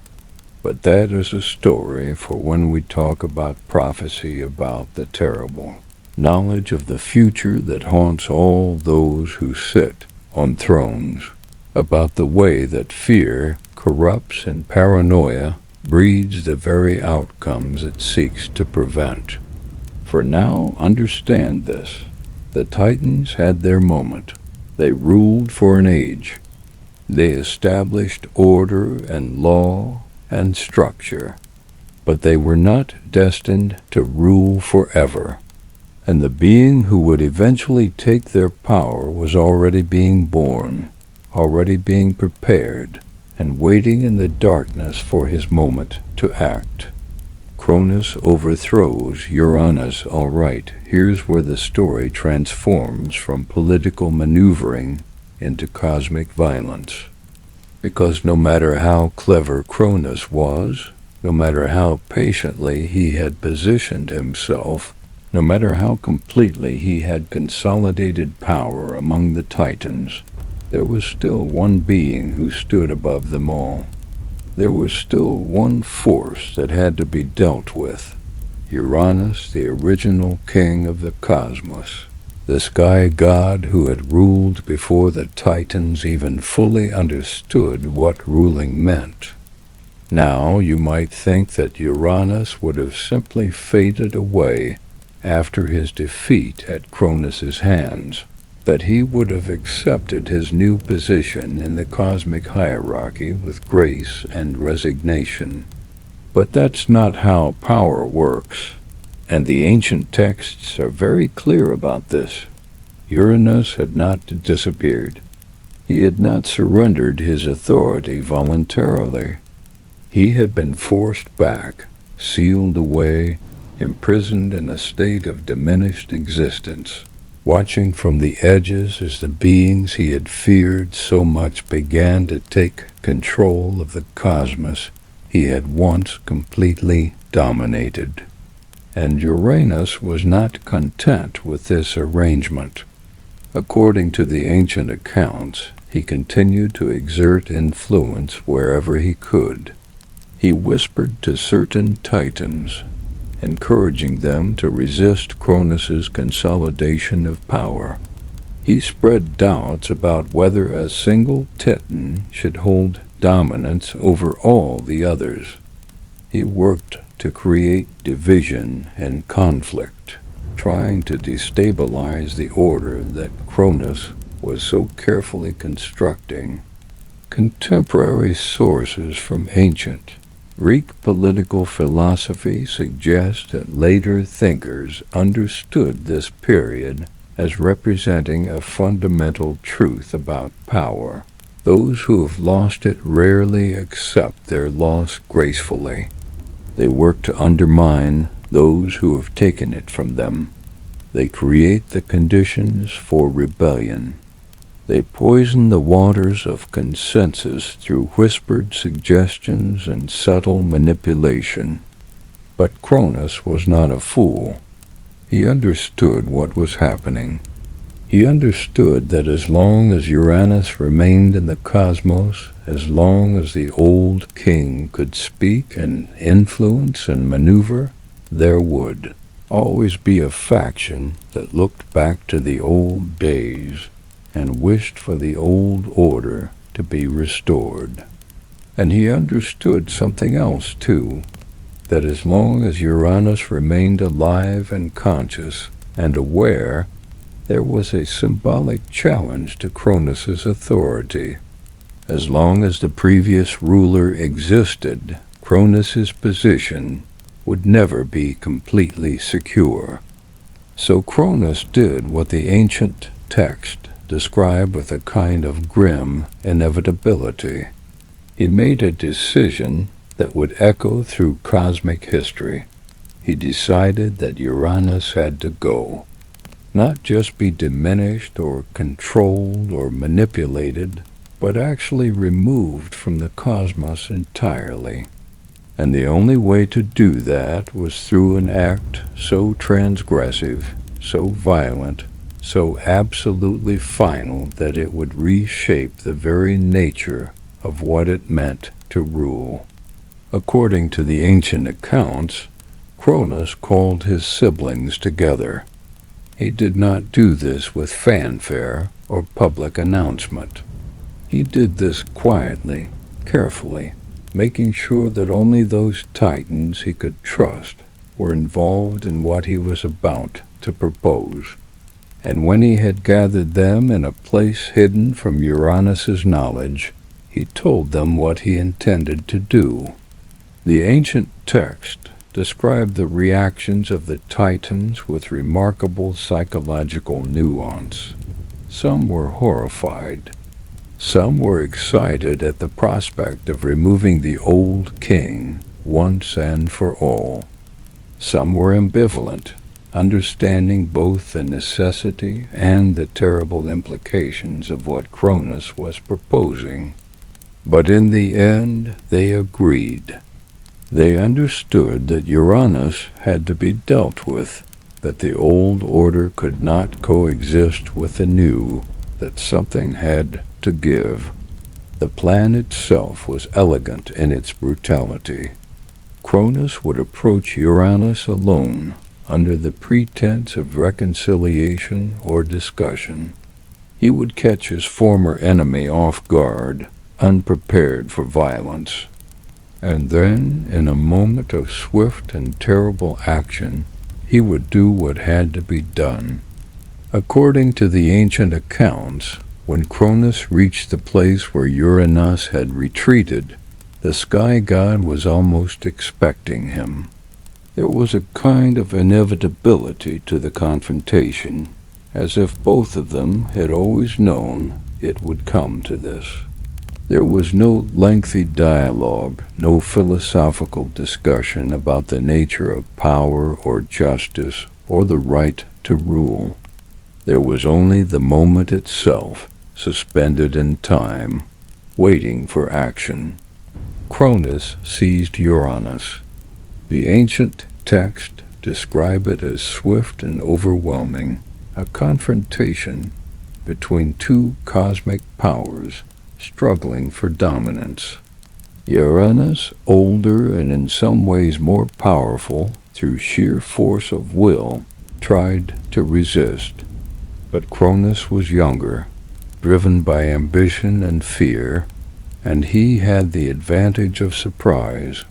But that is a story for when we talk about prophecy about the terrible. Knowledge of the future that haunts all those who sit on thrones, about the way that fear corrupts and paranoia breeds the very outcomes it seeks to prevent. For now, understand this. The Titans had their moment. They ruled for an age. They established order and law and structure. But they were not destined to rule forever. And the being who would eventually take their power was already being born, already being prepared, and waiting in the darkness for his moment to act. Cronus overthrows Uranus. All right, here's where the story transforms from political maneuvering into cosmic violence. Because no matter how clever Cronus was, no matter how patiently he had positioned himself, no matter how completely he had consolidated power among the Titans, there was still one being who stood above them all. There was still one force that had to be dealt with. Uranus, the original king of the cosmos. the sky god who had ruled before the Titans even fully understood what ruling meant. Now you might think that Uranus would have simply faded away after his defeat at Cronus's hands, that he would have accepted his new position in the cosmic hierarchy with grace and resignation. But that's not how power works, and the ancient texts are very clear about this. Uranus had not disappeared. He had not surrendered his authority voluntarily. He had been forced back, sealed away, imprisoned in a state of diminished existence, watching from the edges as the beings he had feared so much began to take control of the cosmos he had once completely dominated. And Uranus was not content with this arrangement. According to the ancient accounts, he continued to exert influence wherever he could. He whispered to certain Titans, encouraging them to resist Cronus's consolidation of power. He spread doubts about whether a single Titan should hold dominance over all the others. He worked to create division and conflict, trying to destabilize the order that Cronus was so carefully constructing. Contemporary sources from ancient Greek political philosophy suggest that later thinkers understood this period as representing a fundamental truth about power. Those who have lost it rarely accept their loss gracefully. They work to undermine those who have taken it from them. They create the conditions for rebellion. They poison the waters of consensus through whispered suggestions and subtle manipulation. But Cronus was not a fool. He understood what was happening. He understood that as long as Uranus remained in the cosmos, as long as the old king could speak and influence and maneuver, there would always be a faction that looked back to the old days and wished for the old order to be restored. And he understood something else, too, that as long as Uranus remained alive and conscious and aware, there was a symbolic challenge to Cronus's authority. As long as the previous ruler existed, Cronus's position would never be completely secure. So Cronus did what the ancient text described with a kind of grim inevitability. He made a decision that would echo through cosmic history. He decided that Uranus had to go. Not just be diminished or controlled or manipulated, but actually removed from the cosmos entirely. And the only way to do that was through an act so transgressive, so violent, so absolutely final that it would reshape the very nature of what it meant to rule. According to the ancient accounts, Cronus called his siblings together. He did not do this with fanfare or public announcement. He did this quietly, carefully, making sure that only those Titans he could trust were involved in what he was about to propose. And when he had gathered them in a place hidden from Uranus's knowledge, he told them what he intended to do. The ancient text described the reactions of the Titans with remarkable psychological nuance. Some were horrified. Some were excited at the prospect of removing the old king once and for all. Some were ambivalent, understanding both the necessity and the terrible implications of what Cronus was proposing. But in the end, they agreed. They understood that Uranus had to be dealt with, that the old order could not coexist with the new, that something had to give. The plan itself was elegant in its brutality. Cronus would approach Uranus alone, under the pretense of reconciliation or discussion. He would catch his former enemy off guard, unprepared for violence. And then, in a moment of swift and terrible action, he would do what had to be done. According to the ancient accounts, when Cronus reached the place where Uranus had retreated, the sky god was almost expecting him. There was a kind of inevitability to the confrontation, as if both of them had always known it would come to this. There was no lengthy dialogue, no philosophical discussion about the nature of power or justice or the right to rule. There was only the moment itself, suspended in time, waiting for action. Cronus seized Uranus. The ancient texts describe it as swift and overwhelming, a confrontation between two cosmic powers struggling for dominance. Uranus, older and in some ways more powerful through sheer force of will, tried to resist. But Cronus was younger, driven by ambition and fear, and he had the advantage of surprise.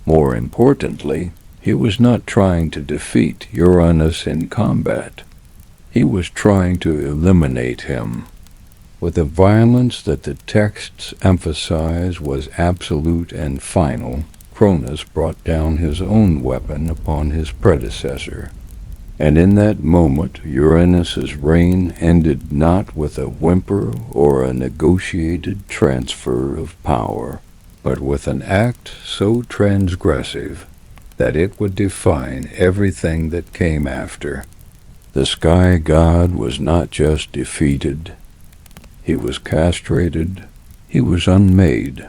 More importantly, he was not trying to defeat Uranus in combat. He was trying to eliminate him. With a violence that the texts emphasize was absolute and final, Cronus brought down his own weapon upon his predecessor. And in that moment, Uranus's reign ended not with a whimper or a negotiated transfer of power, but with an act so transgressive that it would define everything that came after. The sky god was not just defeated. He was castrated. He was unmade.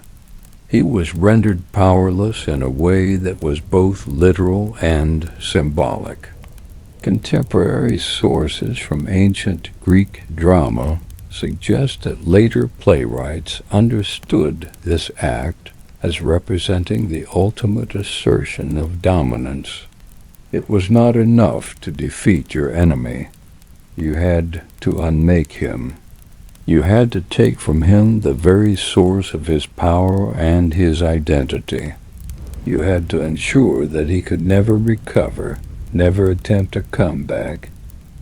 He was rendered powerless in a way that was both literal and symbolic. Contemporary sources from ancient Greek drama suggest that later playwrights understood this act as representing the ultimate assertion of dominance. It was not enough to defeat your enemy. You had to unmake him. You had to take from him the very source of his power and his identity. You had to ensure that he could never recover, never attempt a comeback,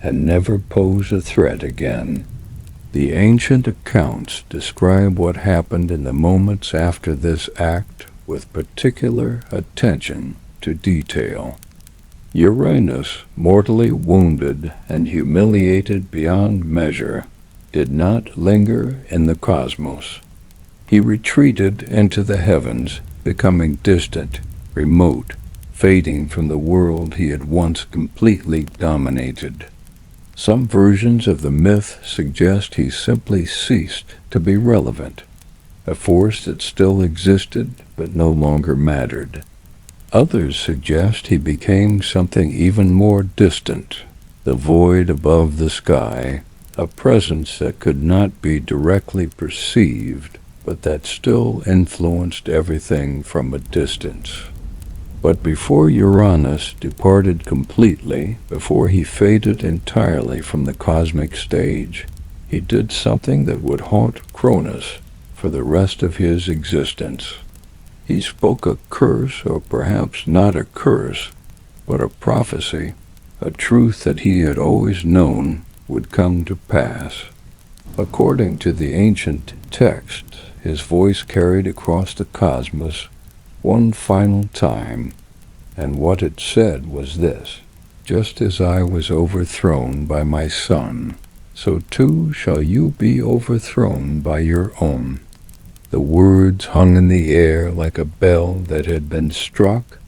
and never pose a threat again. The ancient accounts describe what happened in the moments after this act with particular attention to detail. Uranus, mortally wounded and humiliated beyond measure, did not linger in the cosmos. He retreated into the heavens, becoming distant, remote, fading from the world he had once completely dominated. Some versions of the myth suggest he simply ceased to be relevant, a force that still existed but no longer mattered. Others suggest he became something even more distant, the void above the sky, a presence that could not be directly perceived, but that still influenced everything from a distance. But before Uranus departed completely, before he faded entirely from the cosmic stage, he did something that would haunt Cronus for the rest of his existence. He spoke a curse, or perhaps not a curse, but a prophecy, a truth that he had always known would come to pass. According to the ancient text, his voice carried across the cosmos one final time, and what it said was this: "Just as I was overthrown by my son, so too shall you be overthrown by your own." The words hung in the air like a bell that had been struck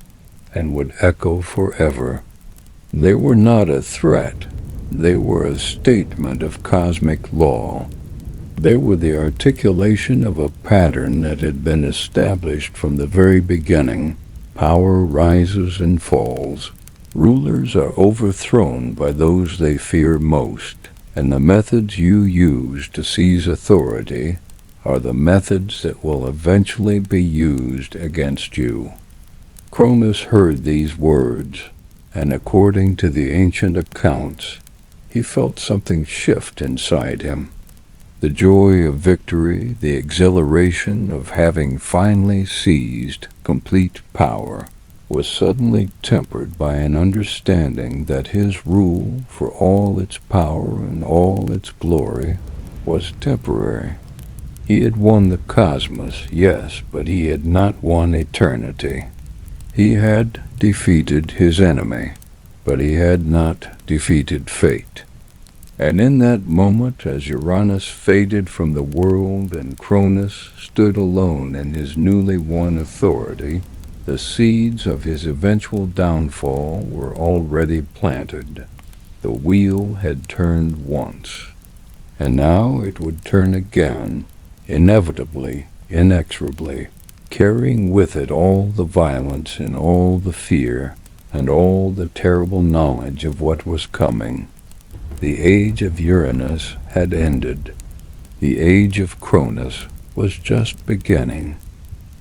and would echo forever. They were not a threat. They were a statement of cosmic law. They were the articulation of a pattern that had been established from the very beginning. Power rises and falls. Rulers are overthrown by those they fear most, and the methods you use to seize authority are the methods that will eventually be used against you. Cronus heard these words, and according to the ancient accounts, he felt something shift inside him. The joy of victory, the exhilaration of having finally seized complete power, was suddenly tempered by an understanding that his rule, for all its power and all its glory, was temporary. He had won the cosmos, yes, but he had not won eternity. He had defeated his enemy, but he had not defeated fate. And in that moment, as Uranus faded from the world and Cronus stood alone in his newly won authority, the seeds of his eventual downfall were already planted. The wheel had turned once, and now it would turn again, inevitably, inexorably, carrying with it all the violence and all the fear and all the terrible knowledge of what was coming. The age of Uranus had ended. The age of Cronus was just beginning.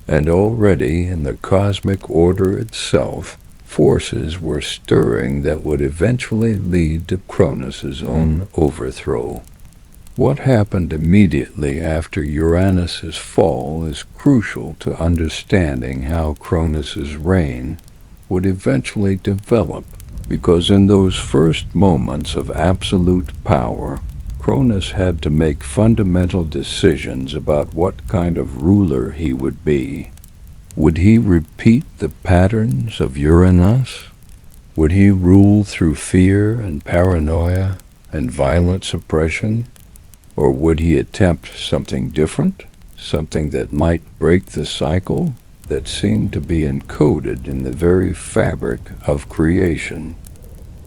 And already in the cosmic order itself, forces were stirring that would eventually lead to Cronus's own overthrow. What happened immediately after Uranus's fall is crucial to understanding how Cronus's reign would eventually develop, because in those first moments of absolute power, Cronus had to make fundamental decisions about what kind of ruler he would be. Would he repeat the patterns of Uranus? Would he rule through fear and paranoia and violent suppression? Or would he attempt something different, something that might break the cycle that seemed to be encoded in the very fabric of creation?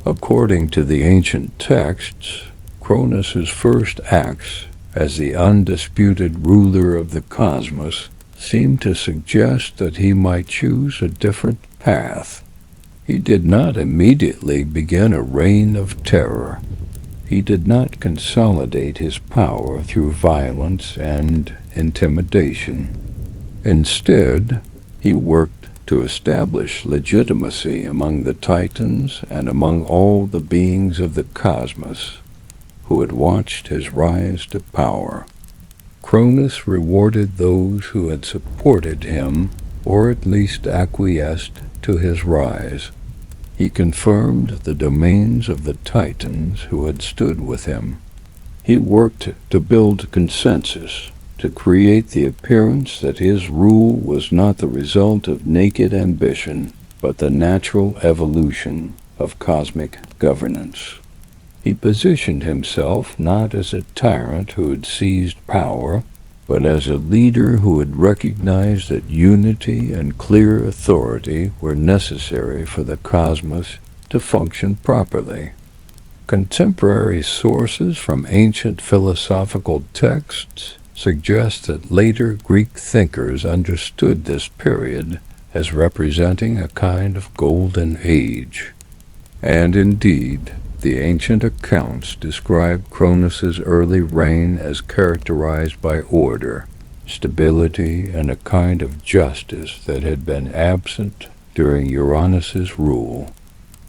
According to the ancient texts, Cronus's first acts as the undisputed ruler of the cosmos seemed to suggest that he might choose a different path. He did not immediately begin a reign of terror. He did not consolidate his power through violence and intimidation. Instead, he worked to establish legitimacy among the Titans and among all the beings of the cosmos who had watched his rise to power. Cronus rewarded those who had supported him, or at least acquiesced to his rise. He confirmed the domains of the Titans who had stood with him. He worked to build consensus, to create the appearance that his rule was not the result of naked ambition, but the natural evolution of cosmic governance. He positioned himself not as a tyrant who had seized power, but as a leader who had recognized that unity and clear authority were necessary for the cosmos to function properly. Contemporary sources from ancient philosophical texts suggest that later Greek thinkers understood this period as representing a kind of golden age. And indeed, the ancient accounts describe Cronus's early reign as characterized by order, stability, and a kind of justice that had been absent during Uranus's rule.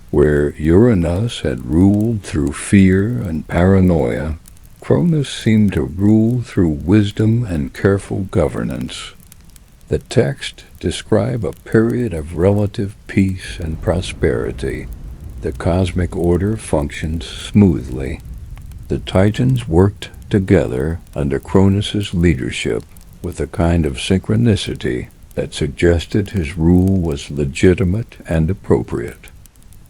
Where Uranus had ruled through fear and paranoia, Cronus seemed to rule through wisdom and careful governance. The texts describe a period of relative peace and prosperity. The cosmic order functioned smoothly. The Titans worked together under Cronus's leadership with a kind of synchronicity that suggested his rule was legitimate and appropriate.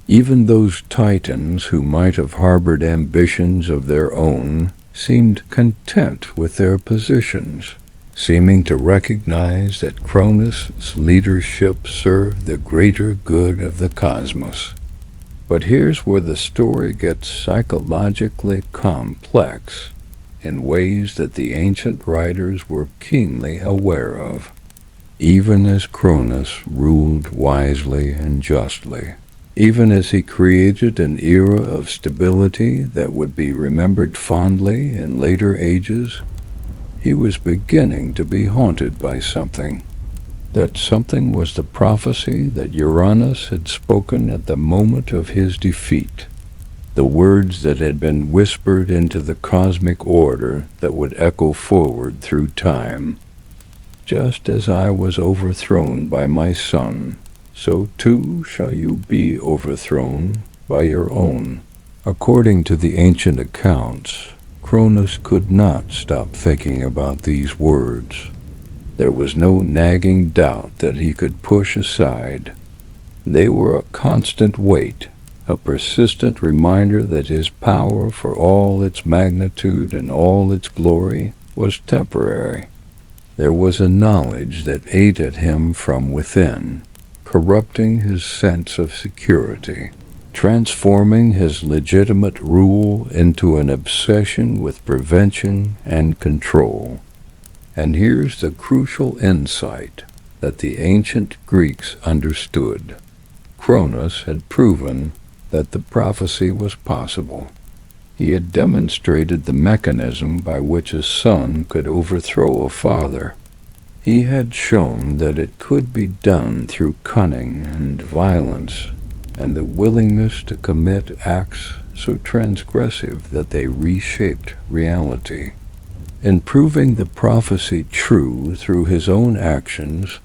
Even those Titans who might have harbored ambitions of their own seemed content with their positions, seeming to recognize that Cronus's leadership served the greater good of the cosmos. But here's where the story gets psychologically complex in ways that the ancient writers were keenly aware of. Even as Cronus ruled wisely and justly, even as he created an era of stability that would be remembered fondly in later ages, he was beginning to be haunted by something. That something was the prophecy that Uranus had spoken at the moment of his defeat, the words that had been whispered into the cosmic order that would echo forward through time. Just as I was overthrown by my son, so too shall you be overthrown by your own. According to the ancient accounts, Cronus could not stop thinking about these words. There was no nagging doubt that he could push aside. They were a constant weight, a persistent reminder that his power, for all its magnitude and all its glory, was temporary. There was a knowledge that ate at him from within, corrupting his sense of security, transforming his legitimate rule into an obsession with prevention and control. And here's the crucial insight that the ancient Greeks understood. Cronus had proven that the prophecy was possible. He had demonstrated the mechanism by which a son could overthrow a father. He had shown that it could be done through cunning and violence, and the willingness to commit acts so transgressive that they reshaped reality. In proving the prophecy true through his own actions,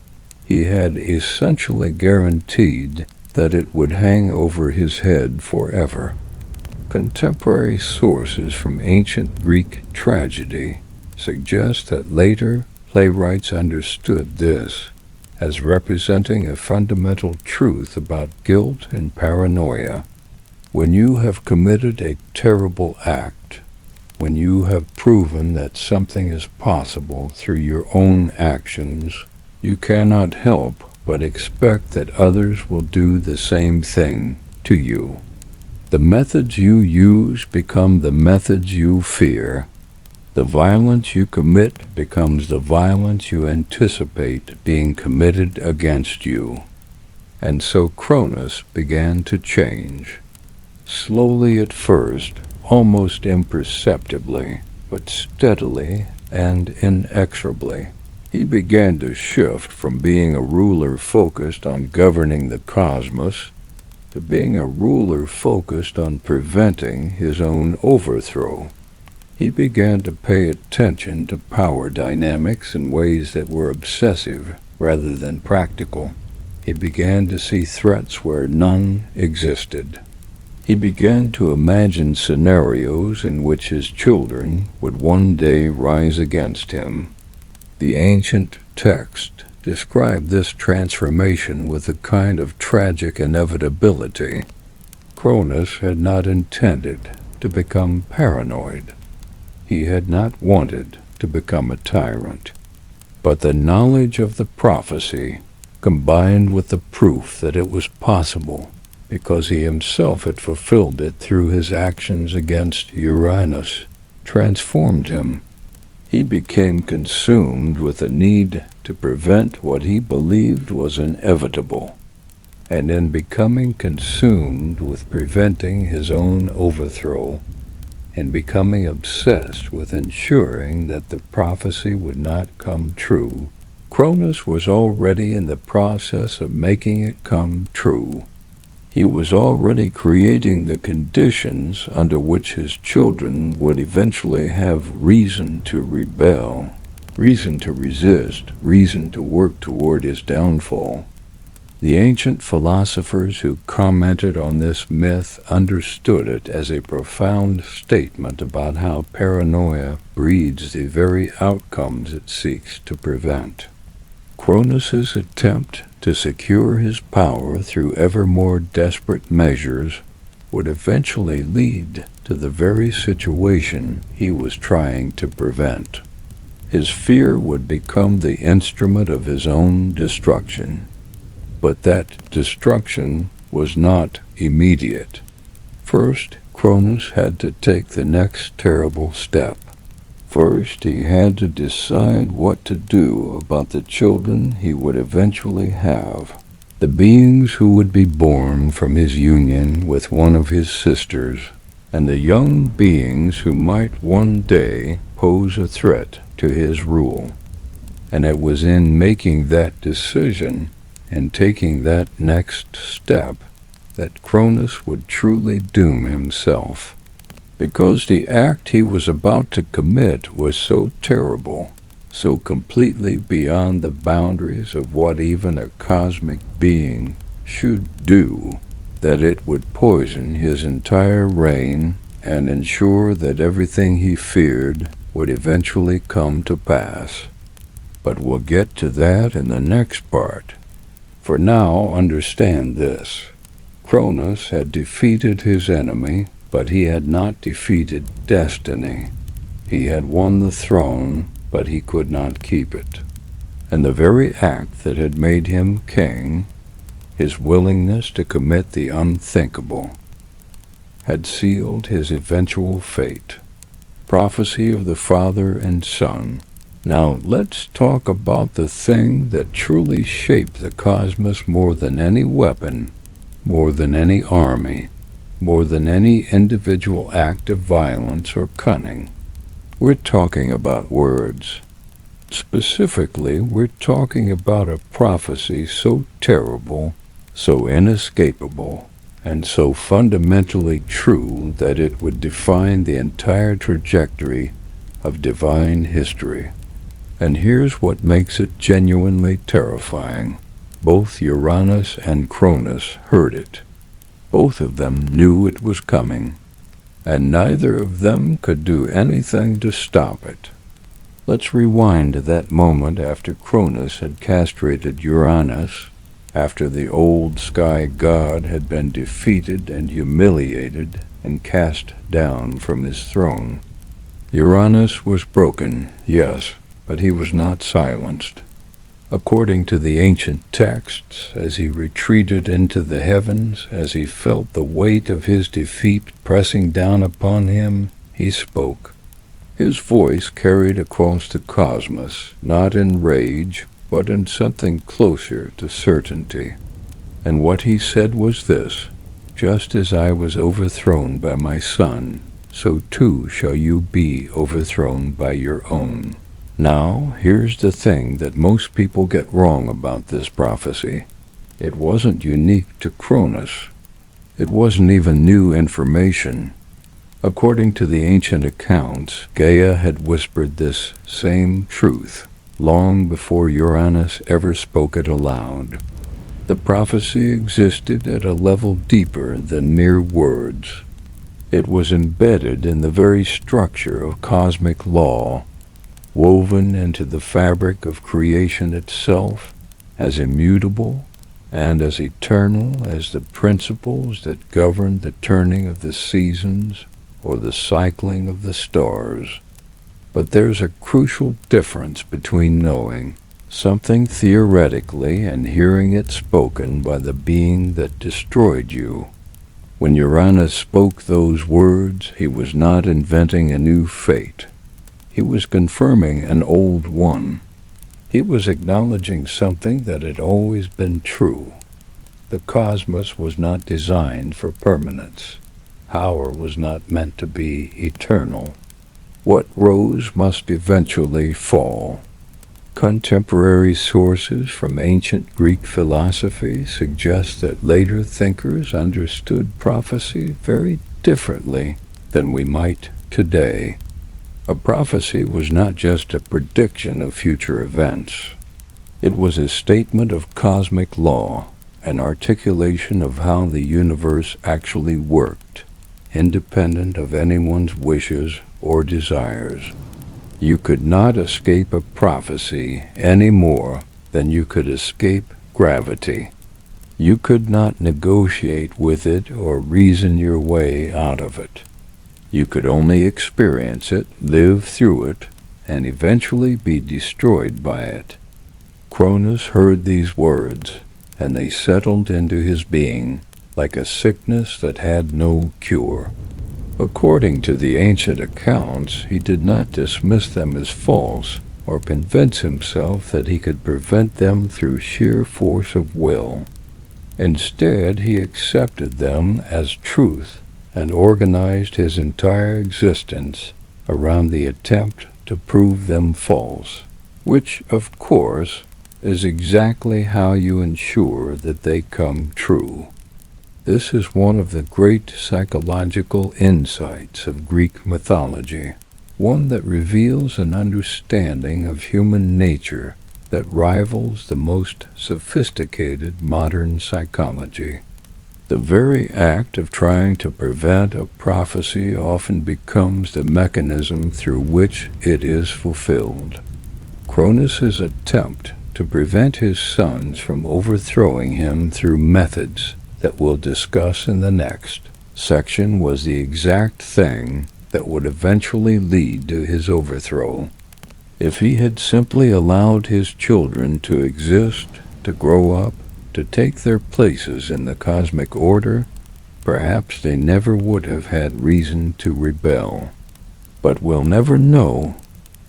he had essentially guaranteed that it would hang over his head forever. Contemporary sources from ancient Greek tragedy suggest that later playwrights understood this as representing a fundamental truth about guilt and paranoia. When you have committed a terrible act, when you have proven that something is possible through your own actions, you cannot help but expect that others will do the same thing to you. The methods you use become the methods you fear. The violence you commit becomes the violence you anticipate being committed against you. And so Cronus began to change. Slowly at first, almost imperceptibly, but steadily and inexorably. He began to shift from being a ruler focused on governing the cosmos to being a ruler focused on preventing his own overthrow. He began to pay attention to power dynamics in ways that were obsessive rather than practical. He began to see threats where none existed. He began to imagine scenarios in which his children would one day rise against him. The ancient text described this transformation with a kind of tragic inevitability. Cronus had not intended to become paranoid. He had not wanted to become a tyrant. But the knowledge of the prophecy, combined with the proof that it was possible, because he himself had fulfilled it through his actions against Uranus, transformed him. He became consumed with a need to prevent what he believed was inevitable, and in becoming consumed with preventing his own overthrow, and becoming obsessed with ensuring that the prophecy would not come true, Cronus was already in the process of making it come true. He was already creating the conditions under which his children would eventually have reason to rebel, reason to resist, reason to work toward his downfall. The ancient philosophers who commented on this myth understood it as a profound statement about how paranoia breeds the very outcomes it seeks to prevent. Cronus's attempt to secure his power through ever more desperate measures would eventually lead to the very situation he was trying to prevent. His fear would become the instrument of his own destruction. But that destruction was not immediate. First, Cronus had to take the next terrible step. First, he had to decide what to do about the children he would eventually have, the beings who would be born from his union with one of his sisters, and the young beings who might one day pose a threat to his rule. And it was in making that decision and taking that next step that Cronus would truly doom himself, because the act he was about to commit was so terrible, so completely beyond the boundaries of what even a cosmic being should do, that it would poison his entire reign and ensure that everything he feared would eventually come to pass. But we'll get to that in the next part. For now, understand this. Cronus had defeated his enemy, but he had not defeated destiny. He had won the throne, but he could not keep it. And the very act that had made him king, his willingness to commit the unthinkable, had sealed his eventual fate. Prophecy of the Father and Son. Now let's talk about the thing that truly shaped the cosmos more than any weapon, more than any army, more than any individual act of violence or cunning. We're talking about words. Specifically, we're talking about a prophecy so terrible, so inescapable, and so fundamentally true that it would define the entire trajectory of divine history. And here's what makes it genuinely terrifying. Both Uranus and Cronus heard it. Both of them knew it was coming, and neither of them could do anything to stop it. Let's rewind to that moment after Cronus had castrated Uranus, after the old sky god had been defeated and humiliated and cast down from his throne. Uranus was broken, yes, but he was not silenced. According to the ancient texts, as he retreated into the heavens, as he felt the weight of his defeat pressing down upon him, he spoke. His voice carried across the cosmos, not in rage, but in something closer to certainty. And what he said was this: "Just as I was overthrown by my son, so too shall you be overthrown by your own." Now, here's the thing that most people get wrong about this prophecy. It wasn't unique to Cronus. It wasn't even new information. According to the ancient accounts, Gaia had whispered this same truth long before Uranus ever spoke it aloud. The prophecy existed at a level deeper than mere words. It was embedded in the very structure of cosmic law, woven into the fabric of creation itself, as immutable and as eternal as the principles that govern the turning of the seasons or the cycling of the stars. But there's a crucial difference between knowing something theoretically and hearing it spoken by the being that destroyed you. When Uranus spoke those words, he was not inventing a new fate. He was confirming an old one. He was acknowledging something that had always been true. The cosmos was not designed for permanence. Power was not meant to be eternal. What rose must eventually fall. Contemporary sources from ancient Greek philosophy suggest that later thinkers understood prophecy very differently than we might today. A prophecy was not just a prediction of future events. It was a statement of cosmic law, an articulation of how the universe actually worked, independent of anyone's wishes or desires. You could not escape a prophecy any more than you could escape gravity. You could not negotiate with it or reason your way out of it. You could only experience it, live through it, and eventually be destroyed by it. Cronus heard these words, and they settled into his being like a sickness that had no cure. According to the ancient accounts, he did not dismiss them as false or convince himself that he could prevent them through sheer force of will. Instead, he accepted them as truth and organized his entire existence around the attempt to prove them false. which, of course, is exactly how you ensure that they come true. This is one of the great psychological insights of Greek mythology, one that reveals an understanding of human nature that rivals the most sophisticated modern psychology. The very act of trying to prevent a prophecy often becomes the mechanism through which it is fulfilled. Cronus's attempt to prevent his sons from overthrowing him through methods that we'll discuss in the next section was the exact thing that would eventually lead to his overthrow. If he had simply allowed his children to exist, to grow up, to take their places in the cosmic order, perhaps they never would have had reason to rebel. But we'll never know,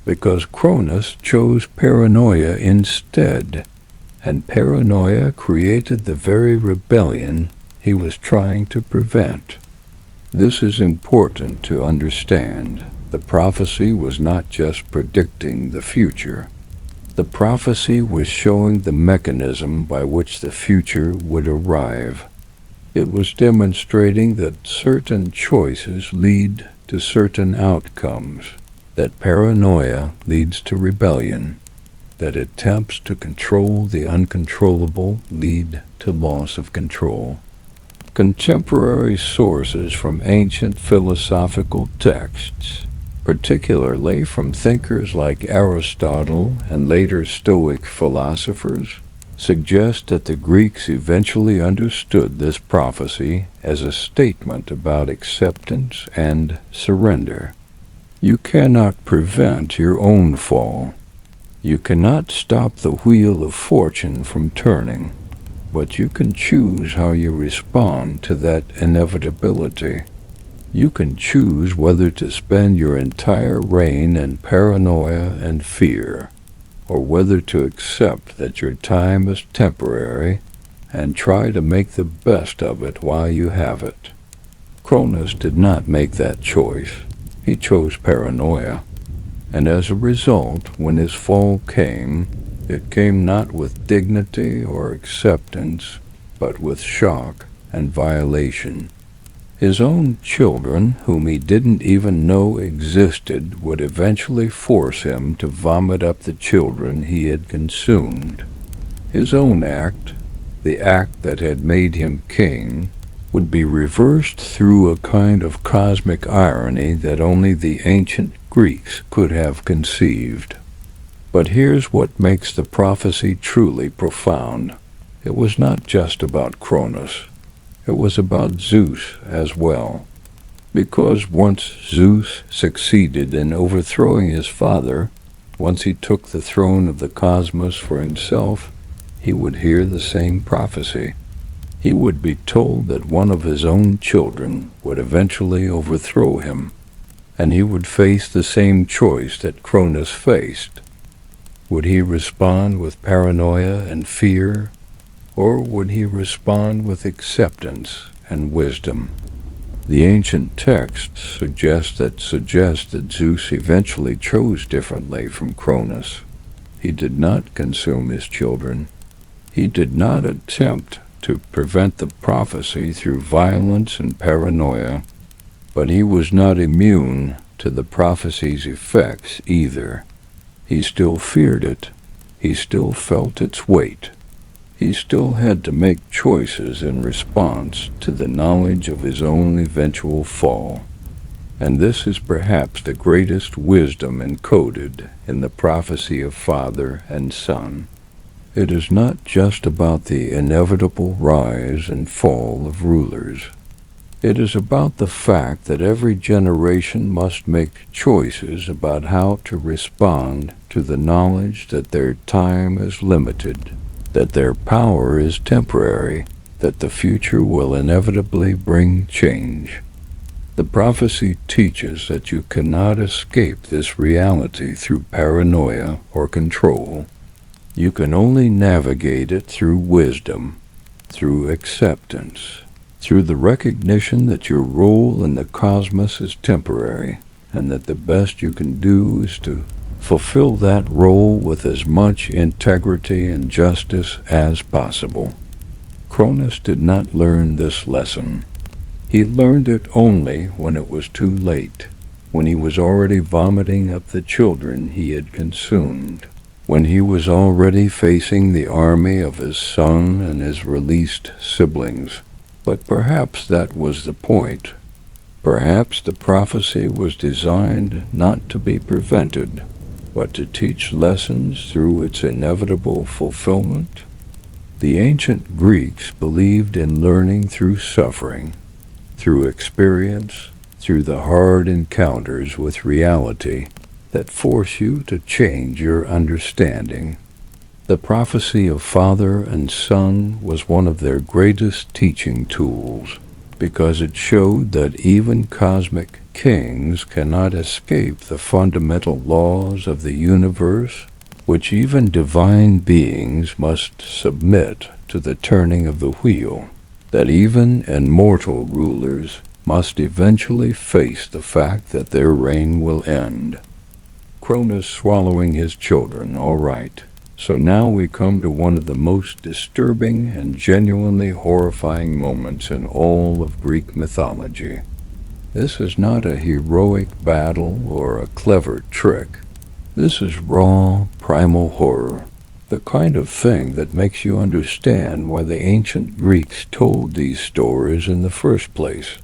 because Cronus chose paranoia instead, and paranoia created the very rebellion he was trying to prevent. This is important to understand. The prophecy was not just predicting the future. The prophecy was showing the mechanism by which the future would arrive. It was demonstrating that certain choices lead to certain outcomes, that paranoia leads to rebellion, that attempts to control the uncontrollable lead to loss of control. Contemporary sources from ancient philosophical texts, particularly from thinkers like Aristotle and later Stoic philosophers, suggest that the Greeks eventually understood this prophecy as a statement about acceptance and surrender. You cannot prevent your own fall. You cannot stop the wheel of fortune from turning, but you can choose how you respond to that inevitability. You can choose whether to spend your entire reign in paranoia and fear, or whether to accept that your time is temporary and try to make the best of it while you have it. Cronus did not make that choice. He chose paranoia. And as a result, when his fall came, it came not with dignity or acceptance, but with shock and violation. His own children, whom he didn't even know existed, would eventually force him to vomit up the children he had consumed. His own act, the act that had made him king, would be reversed through a kind of cosmic irony that only the ancient Greeks could have conceived. But here's what makes the prophecy truly profound. It was not just about Cronus. It was about Zeus as well. Because once Zeus succeeded in overthrowing his father, once he took the throne of the cosmos for himself, he would hear the same prophecy. He would be told that one of his own children would eventually overthrow him, and he would face the same choice that Cronus faced. Would he respond with paranoia and fear, or would he respond with acceptance and wisdom? The ancient texts suggest that Zeus eventually chose differently from Cronus. He did not consume his children. He did not attempt to prevent the prophecy through violence and paranoia, but he was not immune to the prophecy's effects either. He still feared it. He still felt its weight. He still had to make choices in response to the knowledge of his own eventual fall. And this is perhaps the greatest wisdom encoded in the prophecy of Father and Son. It is not just about the inevitable rise and fall of rulers. It is about the fact that every generation must make choices about how to respond to the knowledge that their time is limited, that their power is temporary, that the future will inevitably bring change. The prophecy teaches that you cannot escape this reality through paranoia or control. You can only navigate it through wisdom, through acceptance, through the recognition that your role in the cosmos is temporary, and that the best you can do is to fulfill that role with as much integrity and justice as possible. Cronus did not learn this lesson. He learned it only when it was too late, when he was already vomiting up the children he had consumed, when he was already facing the army of his son and his released siblings. But perhaps that was the point. Perhaps the prophecy was designed not to be prevented, but to teach lessons through its inevitable fulfillment. The ancient Greeks believed in learning through suffering, through experience, through the hard encounters with reality that force you to change your understanding. The prophecy of father and son was one of their greatest teaching tools, because it showed that even cosmic kings cannot escape the fundamental laws of the universe, which even divine beings must submit to the turning of the wheel, that even immortal rulers must eventually face the fact that their reign will end. Cronus swallowing his children, all right. So now we come to one of the most disturbing and genuinely horrifying moments in all of Greek mythology. This is not a heroic battle or a clever trick. This is raw, primal horror, the kind of thing that makes you understand why the ancient Greeks told these stories in the first place.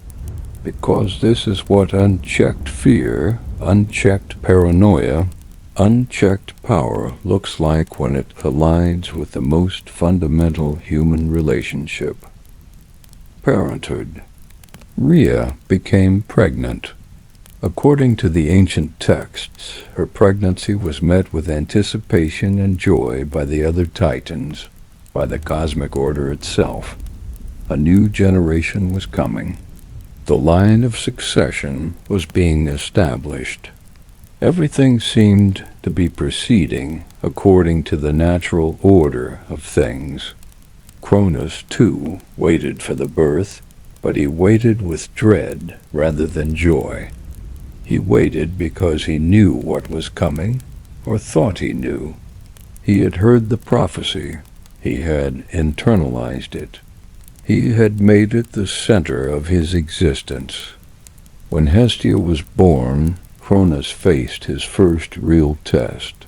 Because this is what unchecked fear, unchecked paranoia, unchecked power looks like when it collides with the most fundamental human relationship. Parenthood. Rhea became pregnant. According to the ancient texts, her pregnancy was met with anticipation and joy by the other Titans, by the cosmic order itself. A new generation was coming. The line of succession was being established. Everything seemed to be proceeding according to the natural order of things. Cronus, too, waited for the birth, but he waited with dread rather than joy. He waited because he knew what was coming, or thought he knew. He had heard the prophecy. He had internalized it. He had made it the center of his existence. When Hestia was born, Cronus faced his first real test.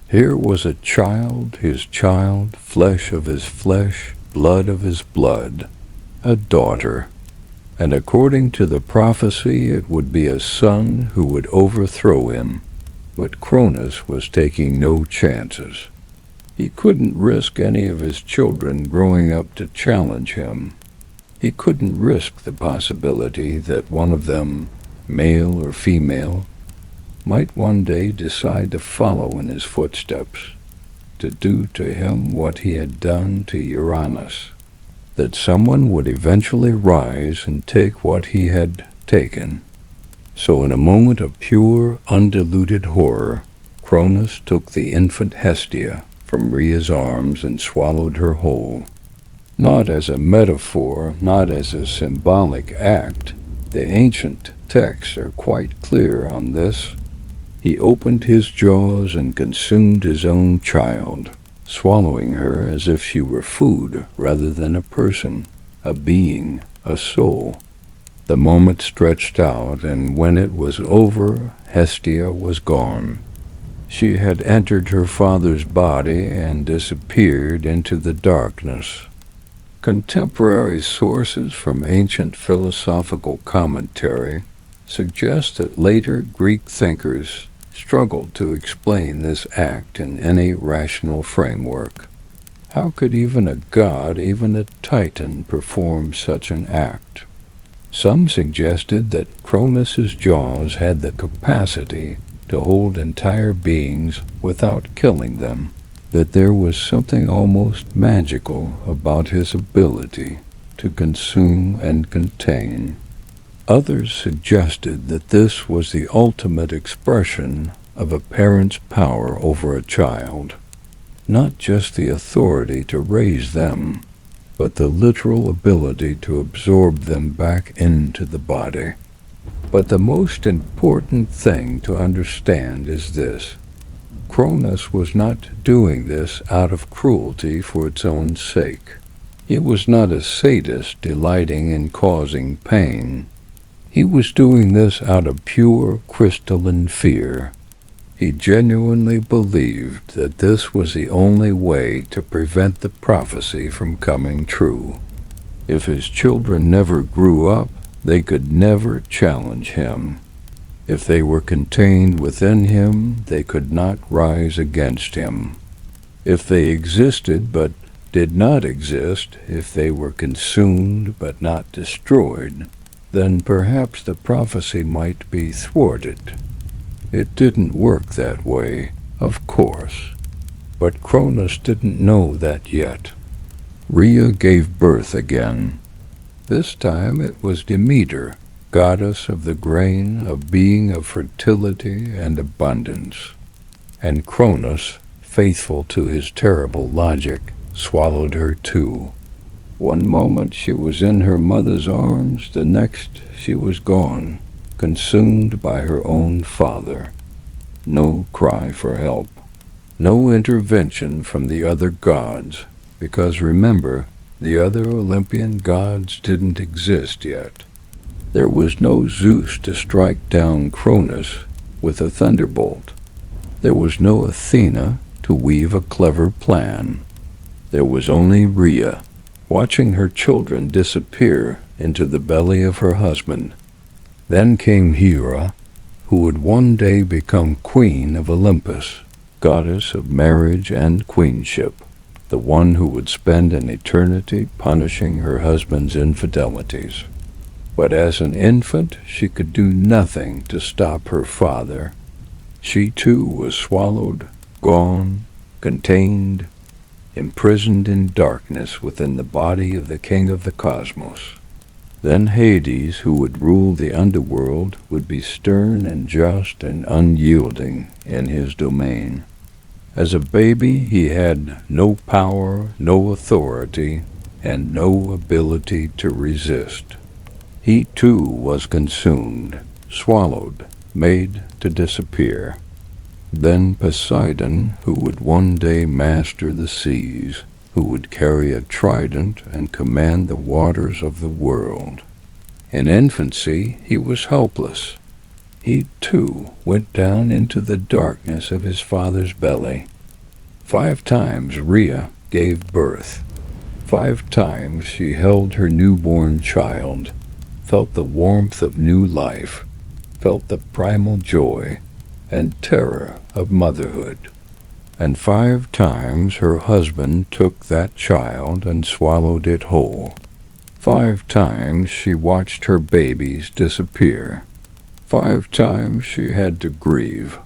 Here was a child, his child, flesh of his flesh, blood of his blood, a daughter. And according to the prophecy, it would be a son who would overthrow him. But Cronus was taking no chances. He couldn't risk any of his children growing up to challenge him. He couldn't risk the possibility that one of them, male or female, might one day decide to follow in his footsteps, to do to him what he had done to Uranus, that someone would eventually rise and take what he had taken. So in a moment of pure, undiluted horror, Cronus took the infant Hestia from Rhea's arms and swallowed her whole. Not as a metaphor, not as a symbolic act. The ancient texts are quite clear on this. He opened his jaws and consumed his own child, swallowing her as if she were food rather than a person, a being, a soul. The moment stretched out, and when it was over, Hestia was gone. She had entered her father's body and disappeared into the darkness. Contemporary sources from ancient philosophical commentary suggest that later Greek thinkers struggled to explain this act in any rational framework. How could even a god, even a titan, perform such an act? Some suggested that Cronus's jaws had the capacity to hold entire beings without killing them, that there was something almost magical about his ability to consume and contain. Others suggested that this was the ultimate expression of a parent's power over a child, not just the authority to raise them, but the literal ability to absorb them back into the body. But the most important thing to understand is this. Cronus was not doing this out of cruelty for its own sake. He was not a sadist delighting in causing pain. He was doing this out of pure crystalline fear. He genuinely believed that this was the only way to prevent the prophecy from coming true. If his children never grew up, they could never challenge him. If they were contained within him, they could not rise against him. If they existed but did not exist, if they were consumed but not destroyed, then perhaps the prophecy might be thwarted. It didn't work that way, of course, but Cronus didn't know that yet. Rhea gave birth again. This time it was Demeter, goddess of the grain, a being of fertility and abundance. And Cronus, faithful to his terrible logic, swallowed her too. One moment she was in her mother's arms, the next she was gone, consumed by her own father. No cry for help. No intervention from the other gods, because remember, the other Olympian gods didn't exist yet. There was no Zeus to strike down Cronus with a thunderbolt. There was no Athena to weave a clever plan. There was only Rhea, watching her children disappear into the belly of her husband. Then came Rhea, who would one day become queen of Olympus, goddess of marriage and queenship, the one who would spend an eternity punishing her husband's infidelities. But as an infant, she could do nothing to stop her father. She too was swallowed, gone, contained, imprisoned in darkness within the body of the king of the cosmos. Then Hades, who would rule the underworld, would be stern and just and unyielding in his domain. As a baby, he had no power, no authority, and no ability to resist. He too was consumed, swallowed, made to disappear. Then Poseidon, who would one day master the seas, who would carry a trident and command the waters of the world. In infancy, he was helpless. He too went down into the darkness of his father's belly. 5 times Rhea gave birth. 5 times she held her newborn child, felt the warmth of new life, felt the primal joy and terror of motherhood. And 5 times her husband took that child and swallowed it whole. 5 times she watched her babies disappear. 5 times she had to grieve.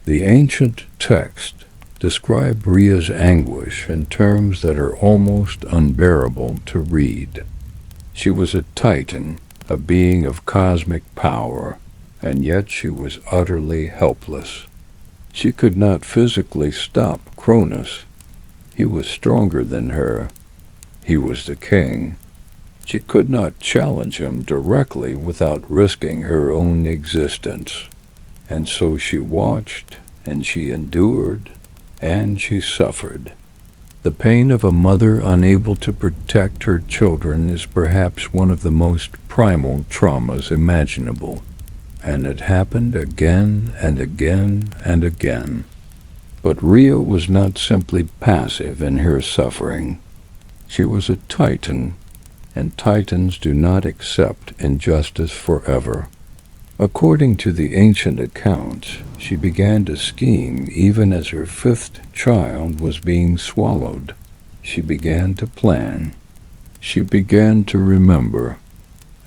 The ancient text describe Rhea's anguish in terms that are almost unbearable to read. She was a titan, a being of cosmic power, and yet she was utterly helpless. She could not physically stop Cronus. He was stronger than her. He was the king. She could not challenge him directly without risking her own existence. And so she watched, and she endured, and she suffered. The pain of a mother unable to protect her children is perhaps one of the most primal traumas imaginable. And it happened again and again and again. But Rhea was not simply passive in her suffering. She was a titan, and titans do not accept injustice forever. According to the ancient accounts, she began to scheme even as her 5th child was being swallowed. She began to plan. She began to remember.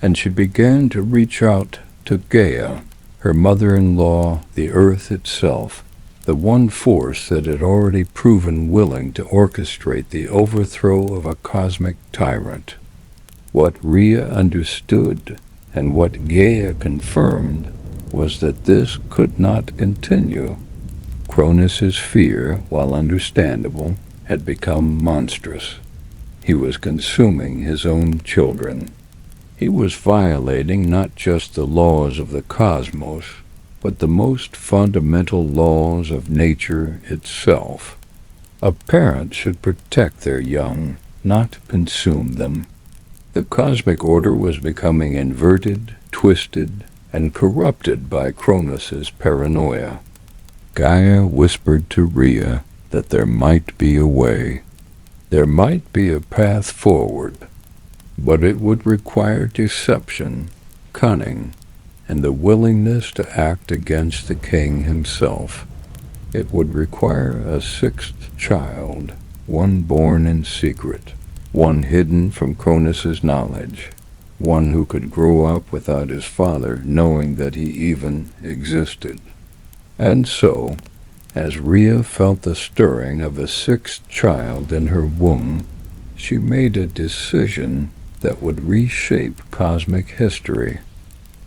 And she began to reach out to Gaia, her mother-in-law, the earth itself, the one force that had already proven willing to orchestrate the overthrow of a cosmic tyrant. What Rhea understood, and what Gaia confirmed, was that this could not continue. Cronus's fear, while understandable, had become monstrous. He was consuming his own children. He was violating not just the laws of the cosmos, but the most fundamental laws of nature itself. A parent should protect their young, not consume them. The cosmic order was becoming inverted, twisted, and corrupted by Cronus's paranoia. Gaia whispered to Rhea that there might be a way. There might be a path forward, but it would require deception, cunning, and the willingness to act against the king himself. It would require a sixth child, one born in secret, one hidden from Cronus's knowledge, one who could grow up without his father knowing that he even existed. And so, as Rhea felt the stirring of a sixth child in her womb, she made a decision that would reshape cosmic history.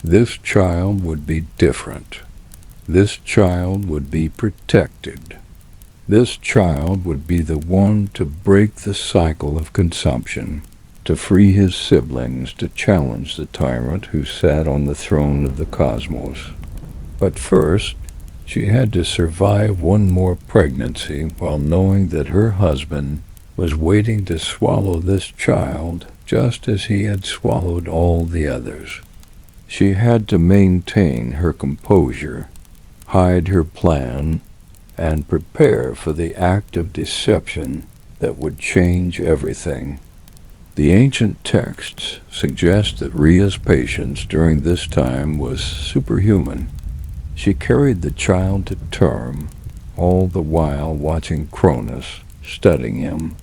This child would be different. This child would be protected. This child would be the one to break the cycle of consumption, to free his siblings, to challenge the tyrant who sat on the throne of the cosmos. But first, she had to survive one more pregnancy while knowing that her husband was waiting to swallow this child just as he had swallowed all the others. She had to maintain her composure, hide her plan, and prepare for the act of deception that would change everything. The ancient texts suggest that Rhea's patience during this time was superhuman. She carried the child to term, all the while watching Cronus, studying him,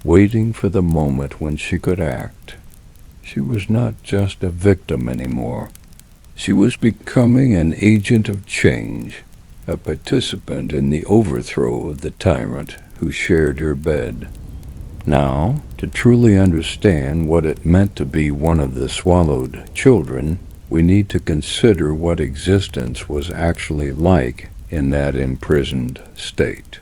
waiting for the moment when she could act. She was not just a victim anymore. She was becoming an agent of change, a participant in the overthrow of the tyrant who shared her bed. Now, to truly understand what it meant to be one of the swallowed children, we need to consider what existence was actually like in that imprisoned state.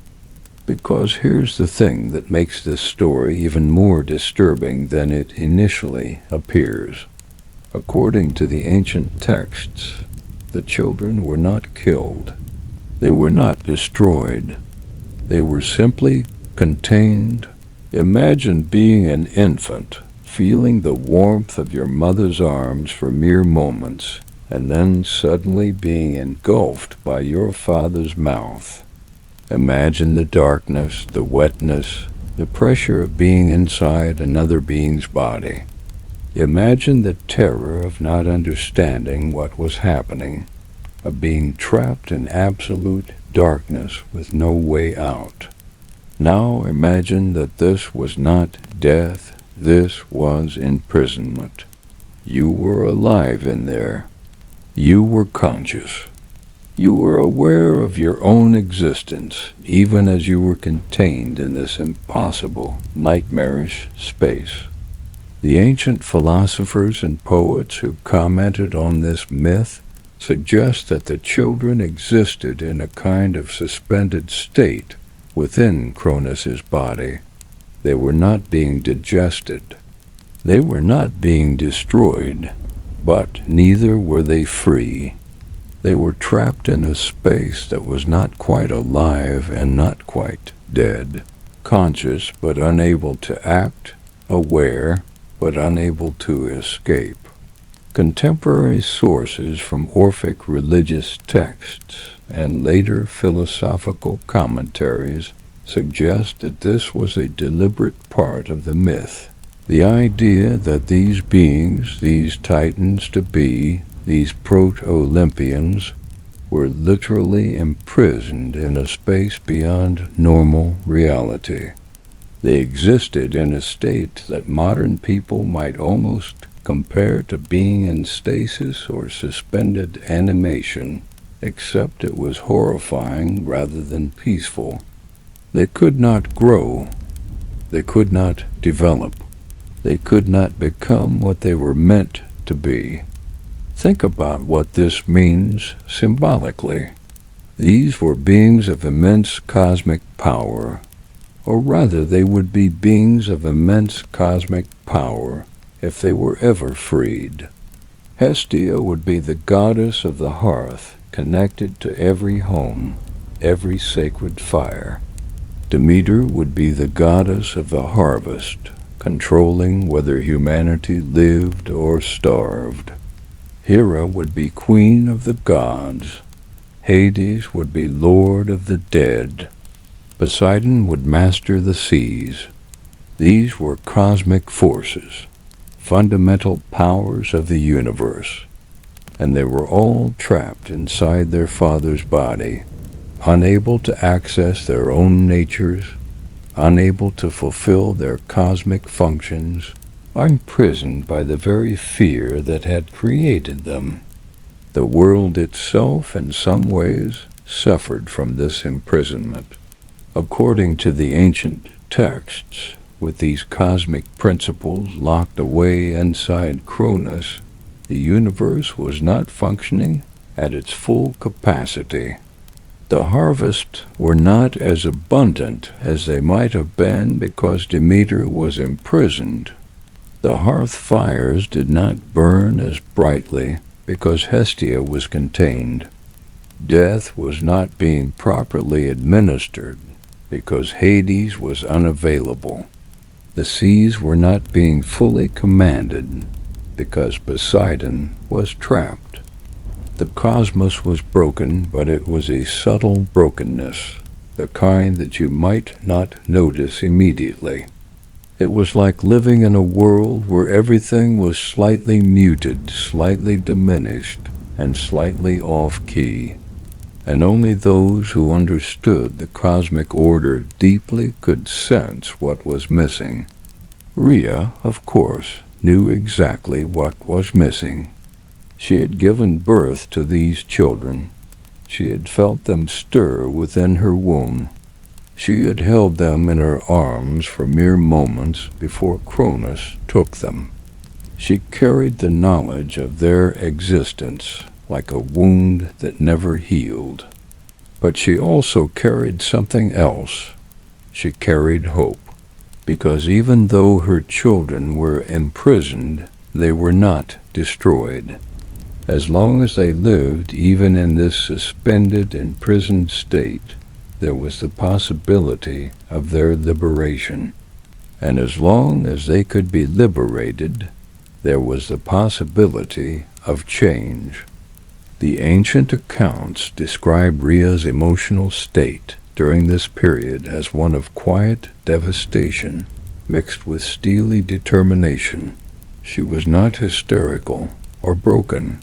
Because here's the thing that makes this story even more disturbing than it initially appears. According to the ancient texts, the children were not killed. They were not destroyed. They were simply contained. Imagine being an infant, feeling the warmth of your mother's arms for mere moments, and then suddenly being engulfed by your father's mouth. Imagine the darkness, the wetness, the pressure of being inside another being's body. Imagine the terror of not understanding what was happening, of being trapped in absolute darkness with no way out. Now imagine that this was not death, this was imprisonment. You were alive in there. You were conscious. You were aware of your own existence, even as you were contained in this impossible, nightmarish space. The ancient philosophers and poets who commented on this myth suggest that the children existed in a kind of suspended state within Cronus's body. They were not being digested. They were not being destroyed, but neither were they free. They were trapped in a space that was not quite alive and not quite dead, conscious but unable to act, aware but unable to escape. Contemporary sources from Orphic religious texts and later philosophical commentaries suggest that this was a deliberate part of the myth. The idea that these beings, these titans-to-be, these proto-Olympians, were literally imprisoned in a space beyond normal reality. They existed in a state that modern people might almost compare to being in stasis or suspended animation, except it was horrifying rather than peaceful. They could not grow. They could not develop. They could not become what they were meant to be. Think about what this means symbolically. These were beings of immense cosmic power, or rather they would be beings of immense cosmic power if they were ever freed. Hestia would be the goddess of the hearth, connected to every home, every sacred fire. Demeter would be the goddess of the harvest, controlling whether humanity lived or starved. Hera would be queen of the gods. Hades would be lord of the dead. Poseidon would master the seas. These were cosmic forces, fundamental powers of the universe, and they were all trapped inside their father's body, unable to access their own natures, unable to fulfill their cosmic functions, imprisoned by the very fear that had created them. The world itself, in some ways, suffered from this imprisonment. According to the ancient texts, with these cosmic principles locked away inside Cronus, the universe was not functioning at its full capacity. The harvests were not as abundant as they might have been because Demeter was imprisoned. The hearth fires did not burn as brightly because Hestia was contained. Death was not being properly administered because Hades was unavailable. The seas were not being fully commanded because Poseidon was trapped. The cosmos was broken, but it was a subtle brokenness, the kind that you might not notice immediately. It was like living in a world where everything was slightly muted, slightly diminished, and slightly off-key, and only those who understood the cosmic order deeply could sense what was missing. Rhea, of course, knew exactly what was missing. She had given birth to these children. She had felt them stir within her womb. She had held them in her arms for mere moments before Cronus took them. She carried the knowledge of their existence like a wound that never healed. But she also carried something else. She carried hope, because even though her children were imprisoned, they were not destroyed. As long as they lived even in this suspended, imprisoned state, there was the possibility of their liberation. And as long as they could be liberated, there was the possibility of change. The ancient accounts describe Rhea's emotional state during this period as one of quiet devastation mixed with steely determination. She was not hysterical or broken.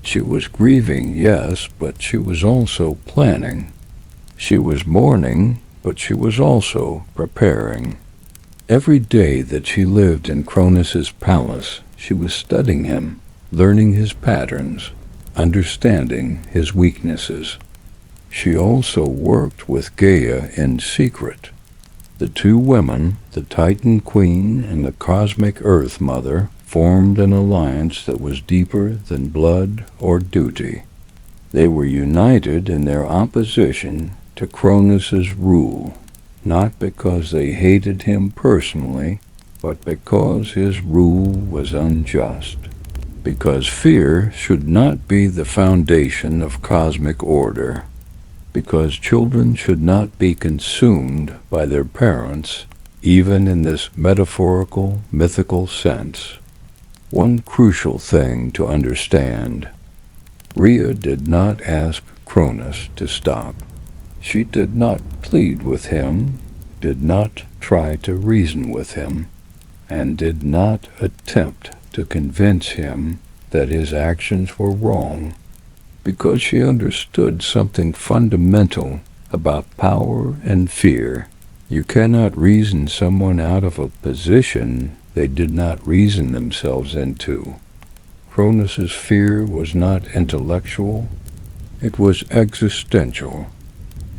She was grieving, yes, but she was also planning. She was mourning, but she was also preparing. Every day that she lived in Cronus's palace, she was studying him, learning his patterns, understanding his weaknesses. She also worked with Gaia in secret. The two women, the Titan Queen and the Cosmic Earth Mother, formed an alliance that was deeper than blood or duty. They were united in their opposition to Cronus's rule, not because they hated him personally, but because his rule was unjust. Because fear should not be the foundation of cosmic order. Because children should not be consumed by their parents, even in this metaphorical, mythical sense. One crucial thing to understand: Rhea did not ask Cronus to stop. She did not plead with him, did not try to reason with him, and did not attempt to convince him that his actions were wrong, because she understood something fundamental about power and fear. You cannot reason someone out of a position they did not reason themselves into. Cronus's fear was not intellectual, it was existential.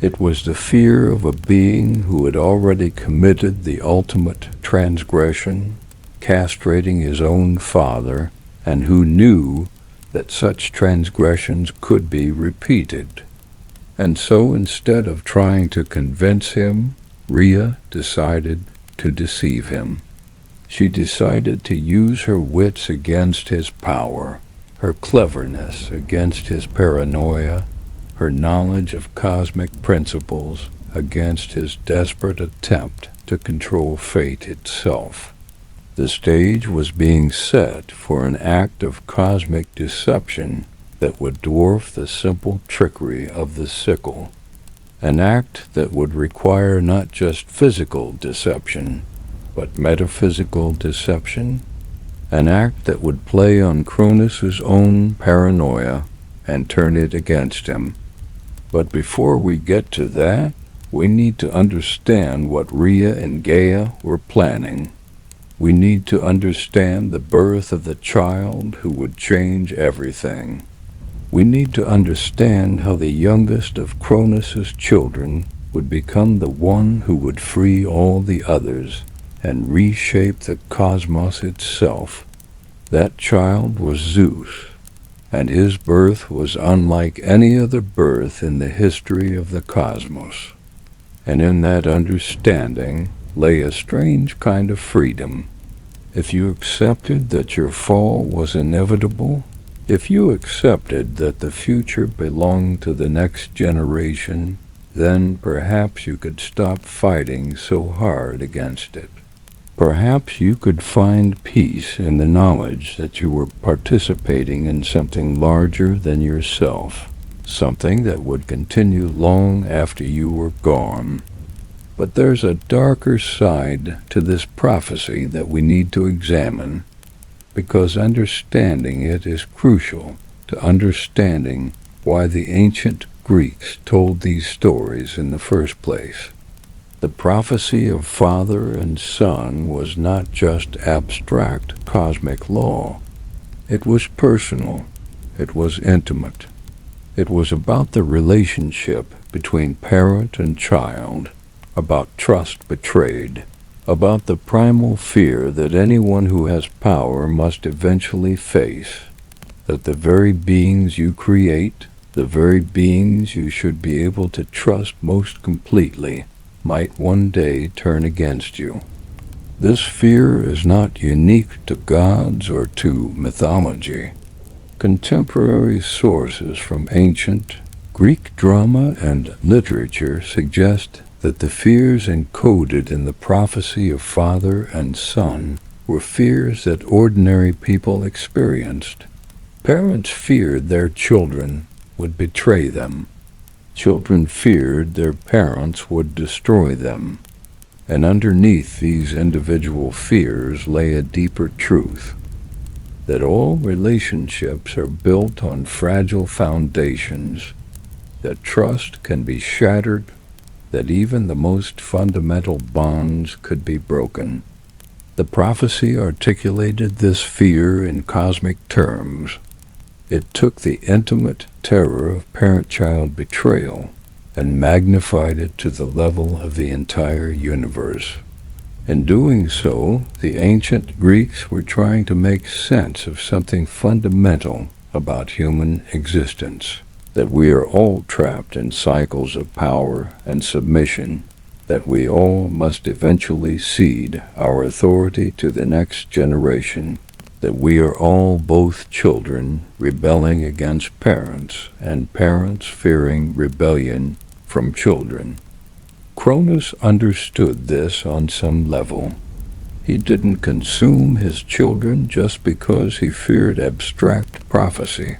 It was the fear of a being who had already committed the ultimate transgression, castrating his own father, and who knew that such transgressions could be repeated. And so instead of trying to convince him, Rhea decided to deceive him. She decided to use her wits against his power, her cleverness against his paranoia, her knowledge of cosmic principles against his desperate attempt to control fate itself. The stage was being set for an act of cosmic deception that would dwarf the simple trickery of the sickle, an act that would require not just physical deception, but metaphysical deception, an act that would play on Cronus's own paranoia and turn it against him. But before we get to that, we need to understand what Rhea and Gaia were planning. We need to understand the birth of the child who would change everything. We need to understand how the youngest of Cronus's children would become the one who would free all the others and reshape the cosmos itself. That child was Zeus, and his birth was unlike any other birth in the history of the cosmos. And in that understanding lay a strange kind of freedom. If you accepted that your fall was inevitable, if you accepted that the future belonged to the next generation, then perhaps you could stop fighting so hard against it. Perhaps you could find peace in the knowledge that you were participating in something larger than yourself, something that would continue long after you were gone. But there's a darker side to this prophecy that we need to examine, because understanding it is crucial to understanding why the ancient Greeks told these stories in the first place. The prophecy of father and son was not just abstract cosmic law. It was personal. It was intimate. It was about the relationship between parent and child, about trust betrayed, about the primal fear that anyone who has power must eventually face, that the very beings you create, the very beings you should be able to trust most completely, might one day turn against you. This fear is not unique to gods or to mythology. Contemporary sources from ancient Greek drama and literature suggest that the fears encoded in the prophecy of father and son were fears that ordinary people experienced. Parents feared their children would betray them. Children feared their parents would destroy them. And underneath these individual fears lay a deeper truth, that all relationships are built on fragile foundations, that trust can be shattered, that even the most fundamental bonds could be broken. The prophecy articulated this fear in cosmic terms. It took the intimate terror of parent-child betrayal and magnified it to the level of the entire universe. In doing so, the ancient Greeks were trying to make sense of something fundamental about human existence, that we are all trapped in cycles of power and submission, that we all must eventually cede our authority to the next generation, that we are all both children rebelling against parents and parents fearing rebellion from children. Cronus understood this on some level. He didn't consume his children just because he feared abstract prophecy.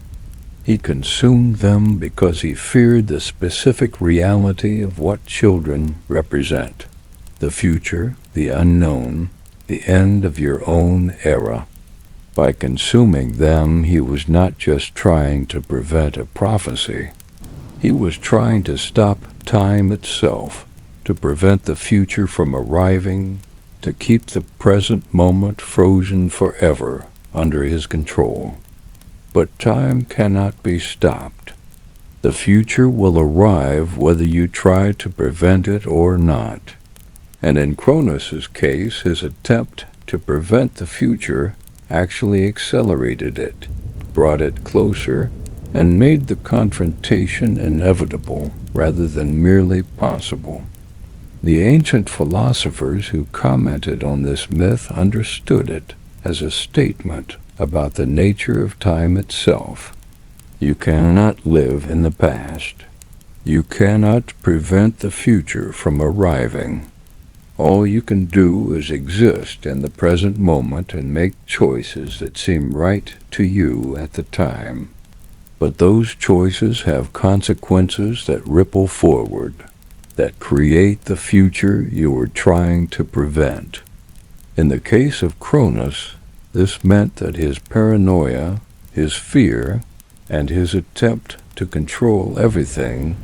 He consumed them because he feared the specific reality of what children represent: the future, the unknown, the end of your own era. By consuming them, he was not just trying to prevent a prophecy. He was trying to stop time itself, to prevent the future from arriving, to keep the present moment frozen forever under his control. But time cannot be stopped. The future will arrive whether you try to prevent it or not. And in Cronus's case, his attempt to prevent the future actually accelerated it, brought it closer, and made the confrontation inevitable rather than merely possible. The ancient philosophers who commented on this myth understood it as a statement about the nature of time itself. You cannot live in the past. You cannot prevent the future from arriving. All you can do is exist in the present moment and make choices that seem right to you at the time. But those choices have consequences that ripple forward, that create the future you are trying to prevent. In the case of Cronus, this meant that his paranoia, his fear, and his attempt to control everything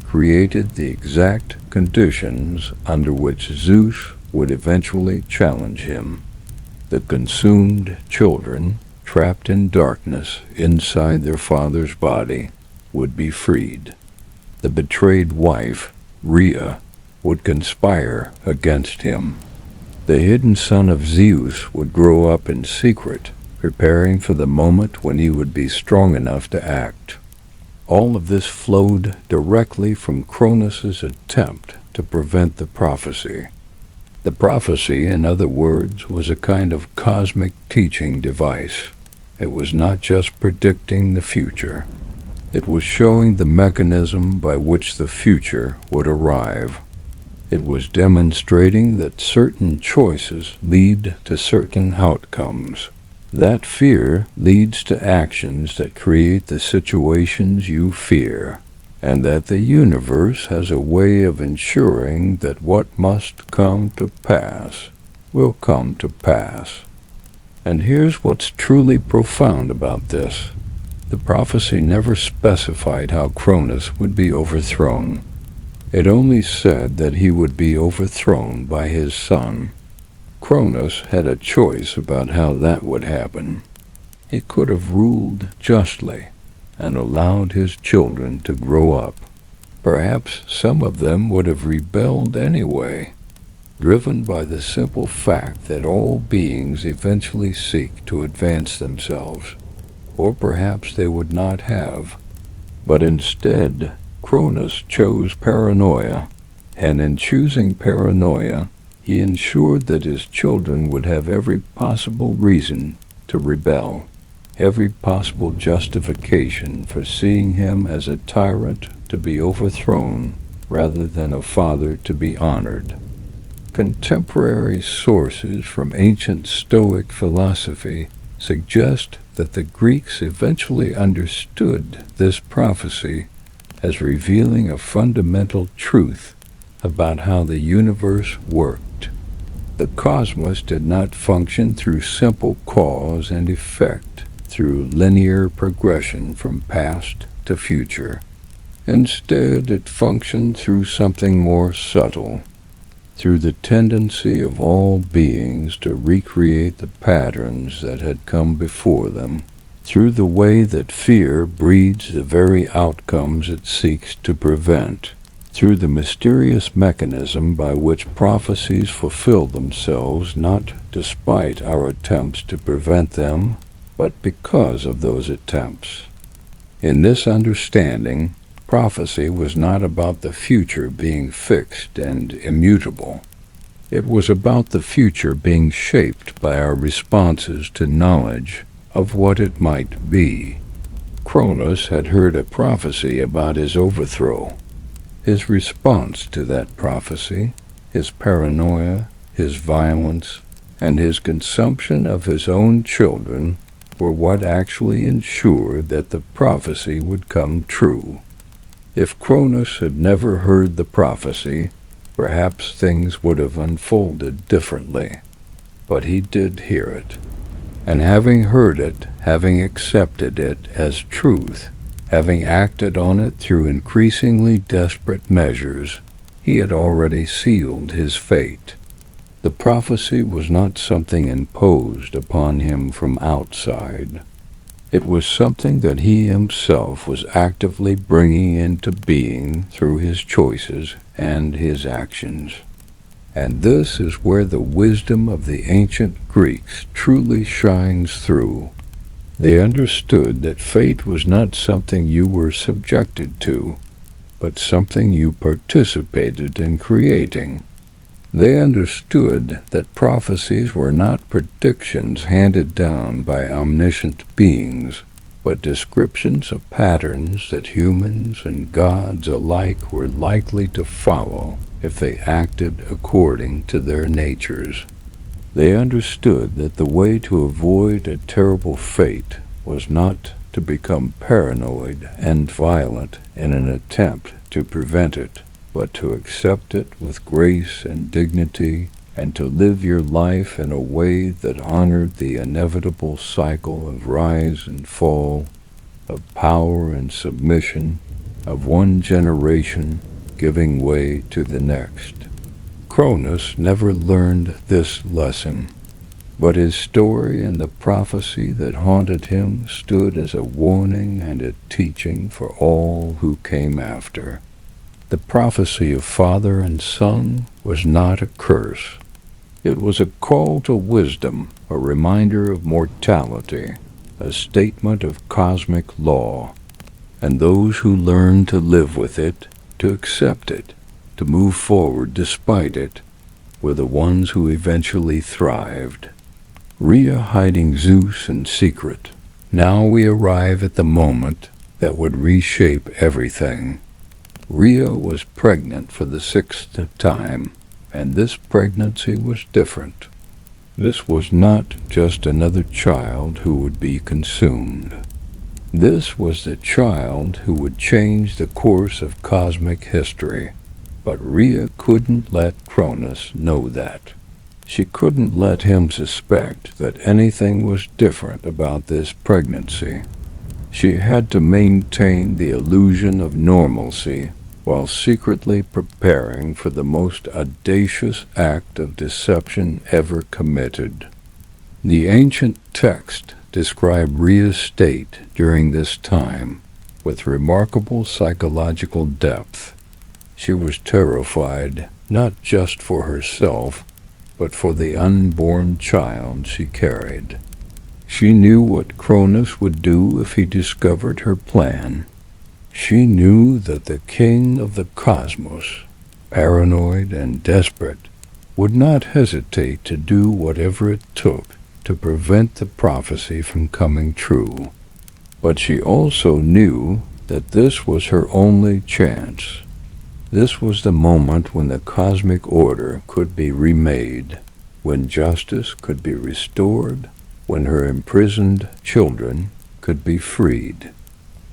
created the exact conditions under which Zeus would eventually challenge him. The consumed children, trapped in darkness inside their father's body, would be freed. The betrayed wife, Rhea, would conspire against him. The hidden son of Zeus would grow up in secret, preparing for the moment when he would be strong enough to act. All of this flowed directly from Cronus's attempt to prevent the prophecy. The prophecy, in other words, was a kind of cosmic teaching device. It was not just predicting the future. It was showing the mechanism by which the future would arrive. It was demonstrating that certain choices lead to certain outcomes. That fear leads to actions that create the situations you fear, and that the universe has a way of ensuring that what must come to pass will come to pass. And here's what's truly profound about this. The prophecy never specified how Cronus would be overthrown. It only said that he would be overthrown by his son. Cronus had a choice about how that would happen. He could have ruled justly and allowed his children to grow up. Perhaps some of them would have rebelled anyway, driven by the simple fact that all beings eventually seek to advance themselves. Or perhaps they would not have. But instead, Cronus chose paranoia, and in choosing paranoia, he ensured that his children would have every possible reason to rebel, every possible justification for seeing him as a tyrant to be overthrown rather than a father to be honored. Contemporary sources from ancient Stoic philosophy suggest that the Greeks eventually understood this prophecy as revealing a fundamental truth about how the universe worked. The cosmos did not function through simple cause and effect, through linear progression from past to future. Instead, it functioned through something more subtle, through the tendency of all beings to recreate the patterns that had come before them, through the way that fear breeds the very outcomes it seeks to prevent, through the mysterious mechanism by which prophecies fulfill themselves not despite our attempts to prevent them, but because of those attempts. In this understanding, prophecy was not about the future being fixed and immutable. It was about the future being shaped by our responses to knowledge of what it might be. Cronus had heard a prophecy about his overthrow. His response to that prophecy, his paranoia, his violence, and his consumption of his own children were what actually ensured that the prophecy would come true. If Cronus had never heard the prophecy, perhaps things would have unfolded differently. But he did hear it. And having heard it, having accepted it as truth, having acted on it through increasingly desperate measures, he had already sealed his fate. The prophecy was not something imposed upon him from outside. It was something that he himself was actively bringing into being through his choices and his actions. And this is where the wisdom of the ancient Greeks truly shines through. They understood that fate was not something you were subjected to, but something you participated in creating. They understood that prophecies were not predictions handed down by omniscient beings, but descriptions of patterns that humans and gods alike were likely to follow if they acted according to their natures. They understood that the way to avoid a terrible fate was not to become paranoid and violent in an attempt to prevent it, but to accept it with grace and dignity, and to live your life in a way that honored the inevitable cycle of rise and fall, of power and submission, of one generation giving way to the next. Cronus never learned this lesson, but his story and the prophecy that haunted him stood as a warning and a teaching for all who came after. The prophecy of father and son was not a curse. It was a call to wisdom, a reminder of mortality, a statement of cosmic law, and those who learned to live with it, to accept it, to move forward despite it, were the ones who eventually thrived. Rhea hiding Zeus in secret. Now we arrive at the moment that would reshape everything. Rhea was pregnant for the 6th time, and this pregnancy was different. This was not just another child who would be consumed. This was the child who would change the course of cosmic history. But Rhea couldn't let Cronus know that. She couldn't let him suspect that anything was different about this pregnancy. She had to maintain the illusion of normalcy while secretly preparing for the most audacious act of deception ever committed. The ancient text described Rhea's state during this time with remarkable psychological depth. She was terrified, not just for herself, but for the unborn child she carried. She knew what Cronus would do if he discovered her plan. She knew that the king of the cosmos, paranoid and desperate, would not hesitate to do whatever it took to prevent the prophecy from coming true. But she also knew that this was her only chance. This was the moment when the cosmic order could be remade, when justice could be restored, when her imprisoned children could be freed.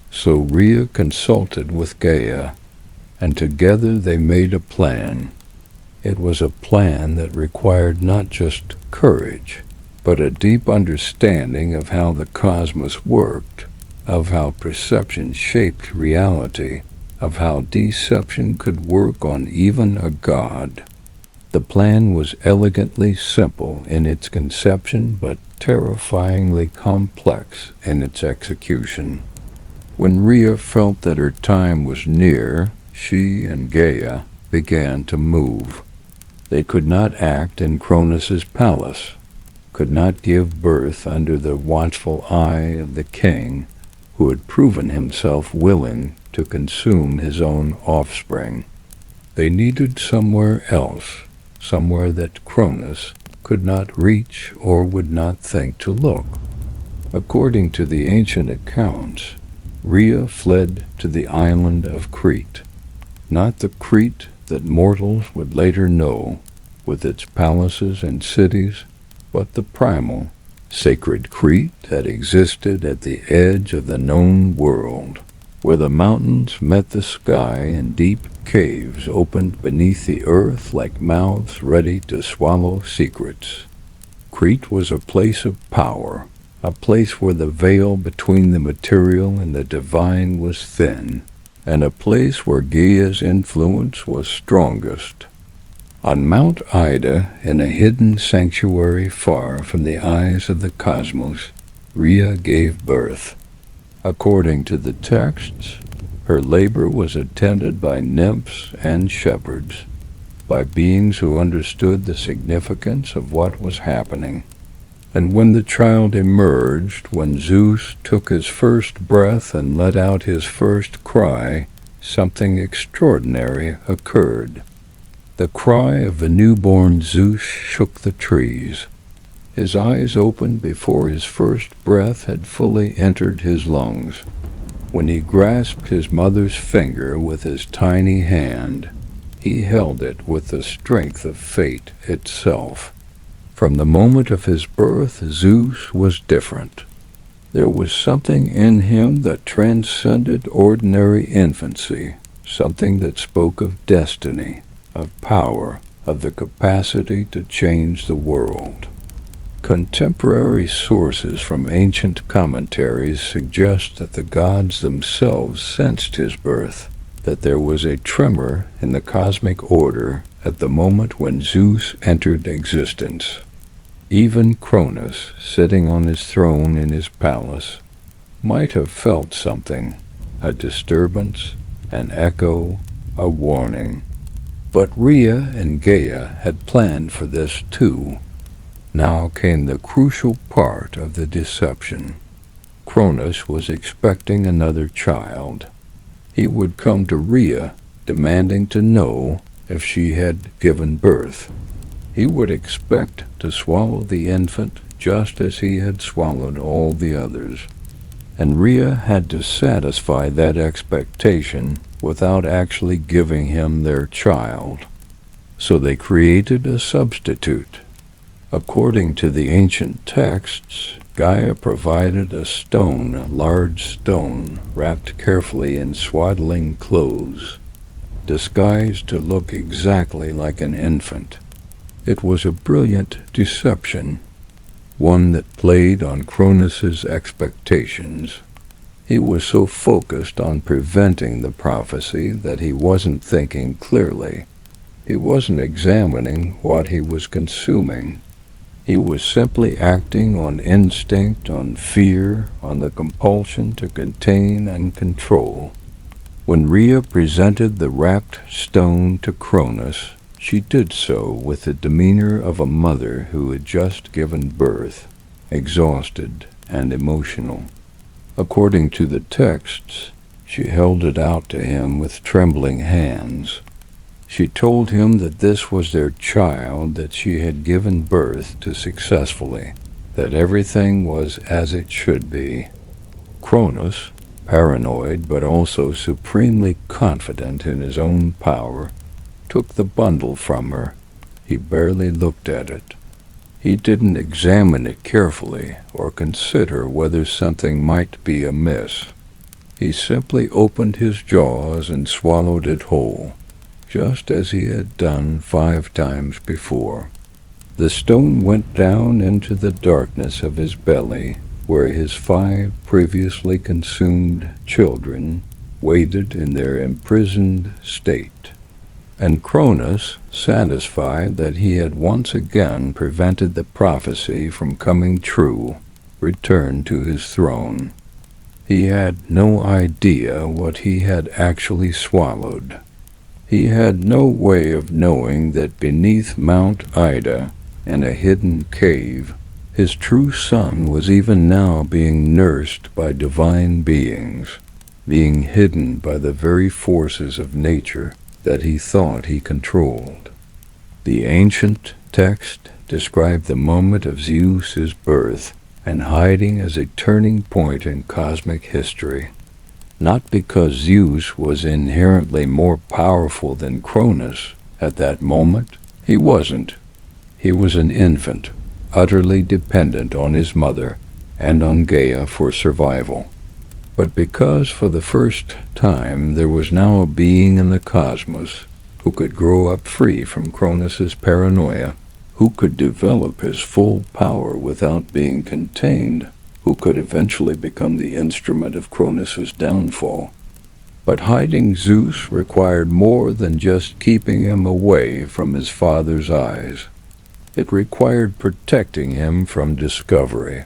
So Rhea consulted with Gaia, and together they made a plan. It was a plan that required not just courage, but a deep understanding of how the cosmos worked, of how perception shaped reality, of how deception could work on even a god. The plan was elegantly simple in its conception, but terrifyingly complex in its execution. When Rhea felt that her time was near, she and Gaia began to move. They could not act in Cronus's palace, could not give birth under the watchful eye of the king, who had proven himself willing to consume his own offspring. They needed somewhere else, somewhere that Cronus could not reach or would not think to look. According to the ancient accounts, Rhea fled to the island of Crete, not the Crete that mortals would later know, with its palaces and cities, but the primal, sacred Crete that existed at the edge of the known world, where the mountains met the sky and deep caves opened beneath the earth like mouths ready to swallow secrets. Crete was a place of power, a place where the veil between the material and the divine was thin, and a place where Gaia's influence was strongest. On Mount Ida, in a hidden sanctuary far from the eyes of the cosmos, Rhea gave birth. According to the texts, her labor was attended by nymphs and shepherds, by beings who understood the significance of what was happening. And when the child emerged, when Zeus took his first breath and let out his first cry, something extraordinary occurred. The cry of the newborn Zeus shook the trees. His eyes opened before his first breath had fully entered his lungs. When he grasped his mother's finger with his tiny hand, he held it with the strength of fate itself. From the moment of his birth, Zeus was different. There was something in him that transcended ordinary infancy, something that spoke of destiny, of power, of the capacity to change the world. Contemporary sources from ancient commentaries suggest that the gods themselves sensed his birth, that there was a tremor in the cosmic order at the moment when Zeus entered existence. Even Cronus, sitting on his throne in his palace, might have felt something, a disturbance, an echo, a warning. But Rhea and Gaia had planned for this too. Now came the crucial part of the deception. Cronus was expecting another child. He would come to Rhea, demanding to know if she had given birth. He would expect to swallow the infant just as he had swallowed all the others. And Rhea had to satisfy that expectation without actually giving him their child. So they created a substitute. According to the ancient texts, Gaia provided a stone, a large stone, wrapped carefully in swaddling clothes, disguised to look exactly like an infant. It was a brilliant deception, one that played on Cronus's expectations. He was so focused on preventing the prophecy that he wasn't thinking clearly. He wasn't examining what he was consuming. He was simply acting on instinct, on fear, on the compulsion to contain and control. When Rhea presented the wrapped stone to Cronus, she did so with the demeanor of a mother who had just given birth, exhausted and emotional. According to the texts, she held it out to him with trembling hands. She told him that this was their child that she had given birth to successfully, that everything was as it should be. Cronus, paranoid but also supremely confident in his own power, took the bundle from her. He barely looked at it. He didn't examine it carefully or consider whether something might be amiss. He simply opened his jaws and swallowed it whole, just as he had done 5 times before. The stone went down into the darkness of his belly, where his 5 previously consumed children waited in their imprisoned state. And Cronus, satisfied that he had once again prevented the prophecy from coming true, returned to his throne. He had no idea what he had actually swallowed. He had no way of knowing that beneath Mount Ida, in a hidden cave, his true son was even now being nursed by divine beings, being hidden by the very forces of nature that he thought he controlled. The ancient text described the moment of Zeus's birth and hiding as a turning point in cosmic history. Not because Zeus was inherently more powerful than Cronus at that moment. He wasn't. He was an infant, utterly dependent on his mother and on Gaia for survival. But because for the first time there was now a being in the cosmos who could grow up free from Cronus's paranoia, who could develop his full power without being contained, who could eventually become the instrument of Cronus's downfall. But hiding Zeus required more than just keeping him away from his father's eyes. It required protecting him from discovery,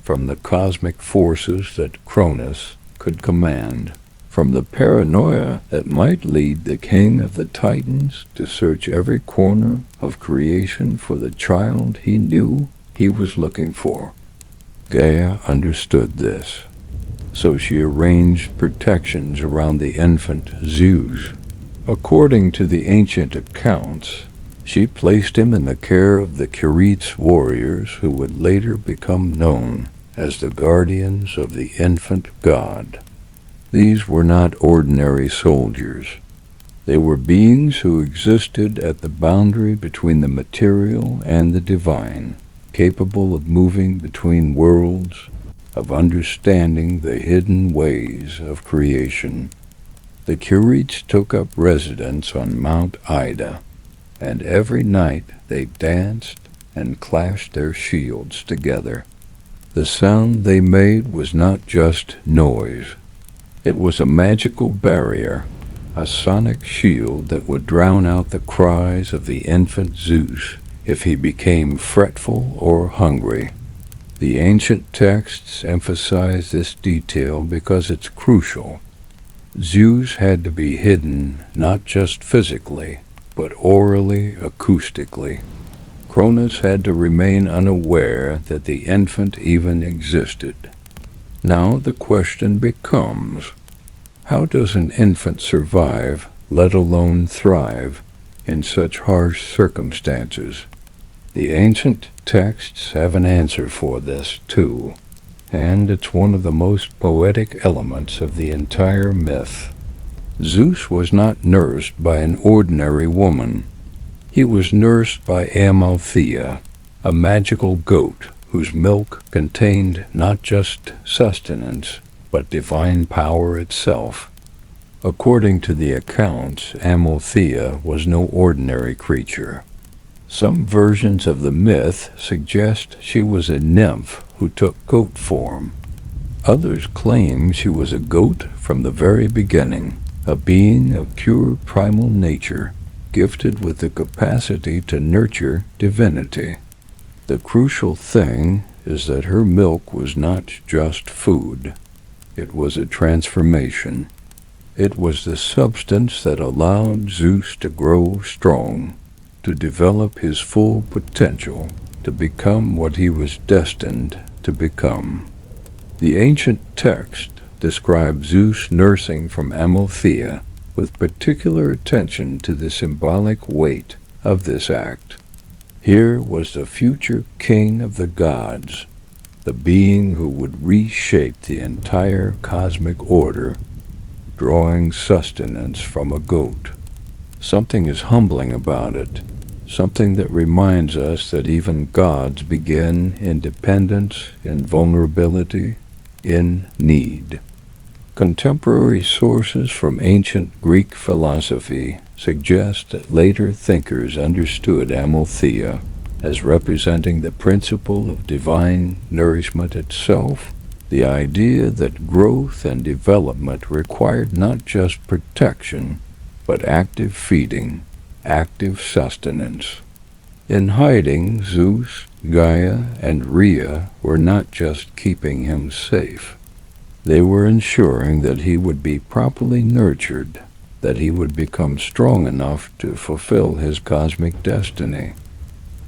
from the cosmic forces that Cronus could command, from the paranoia that might lead the king of the Titans to search every corner of creation for the child he knew he was looking for. Gaia understood this, so she arranged protections around the infant Zeus, According to the ancient accounts, she placed him in the care of the Curetes warriors who would later become known as the guardians of the infant god. These were not ordinary soldiers. They were beings who existed at the boundary between the material and the divine, capable of moving between worlds, of understanding the hidden ways of creation. The Curetes took up residence on Mount Ida, and every night they danced and clashed their shields together. The sound they made was not just noise. It was a magical barrier, a sonic shield that would drown out the cries of the infant Zeus if he became fretful or hungry. The ancient texts emphasize this detail because it's crucial. Zeus had to be hidden not just physically, but orally, acoustically. Cronus had to remain unaware that the infant even existed. Now the question becomes, how does an infant survive, let alone thrive, in such harsh circumstances? The ancient texts have an answer for this, too, and it's one of the most poetic elements of the entire myth. Zeus was not nursed by an ordinary woman. He was nursed by Amalthea, a magical goat whose milk contained not just sustenance, but divine power itself. According to the accounts, Amalthea was no ordinary creature. Some versions of the myth suggest she was a nymph who took goat form. Others claim she was a goat from the very beginning, a being of pure primal nature, gifted with the capacity to nurture divinity. The crucial thing is that her milk was not just food. It was a transformation. It was the substance that allowed Zeus to grow strong, to develop his full potential, to become what he was destined to become. The ancient text describes Zeus nursing from Amalthea with particular attention to the symbolic weight of this act. Here was the future king of the gods, the being who would reshape the entire cosmic order, drawing sustenance from a goat. Something is humbling about it, something that reminds us that even gods begin in dependence, in vulnerability, in need. Contemporary sources from ancient Greek philosophy suggest that later thinkers understood Amalthea as representing the principle of divine nourishment itself, the idea that growth and development required not just protection, but active feeding, active sustenance. In hiding, Zeus, Gaia, and Rhea were not just keeping him safe. They were ensuring that he would be properly nurtured, that he would become strong enough to fulfill his cosmic destiny.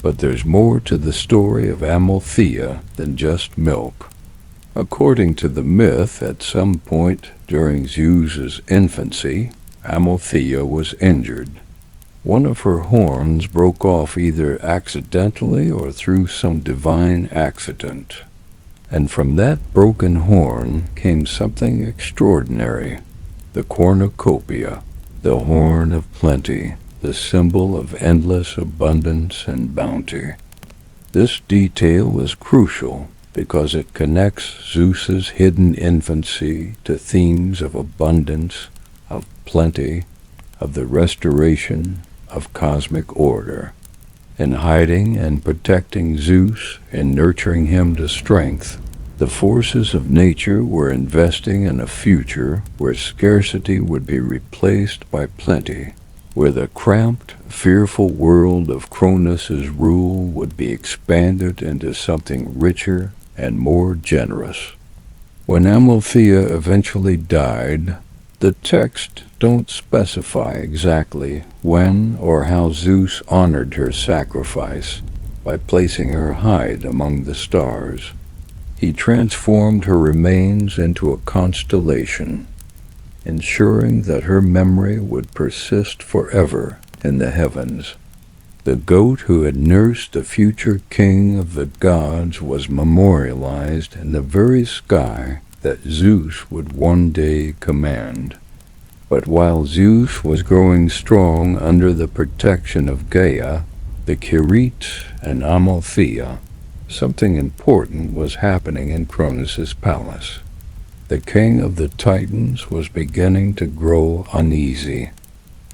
But there's more to the story of Amalthea than just milk. According to the myth, at some point during Zeus's infancy, Amalthea was injured. One of her horns broke off either accidentally or through some divine accident. And from that broken horn came something extraordinary, the cornucopia, the horn of plenty, the symbol of endless abundance and bounty. This detail is crucial because it connects Zeus's hidden infancy to themes of abundance, of plenty, of the restoration of cosmic order. In hiding and protecting Zeus and nurturing him to strength, the forces of nature were investing in a future where scarcity would be replaced by plenty, where the cramped, fearful world of Cronus's rule would be expanded into something richer and more generous. When Amalthea eventually died, the texts don't specify exactly when or how Zeus honored her sacrifice by placing her hide among the stars. He transformed her remains into a constellation. ensuring that her memory would persist forever in the heavens. The goat who had nursed the future king of the gods was memorialized in the very sky that Zeus would one day command. But while Zeus was growing strong under the protection of Gaia, the Curetes and Amalthea, something important was happening in Cronus's palace. The king of the Titans was beginning to grow uneasy.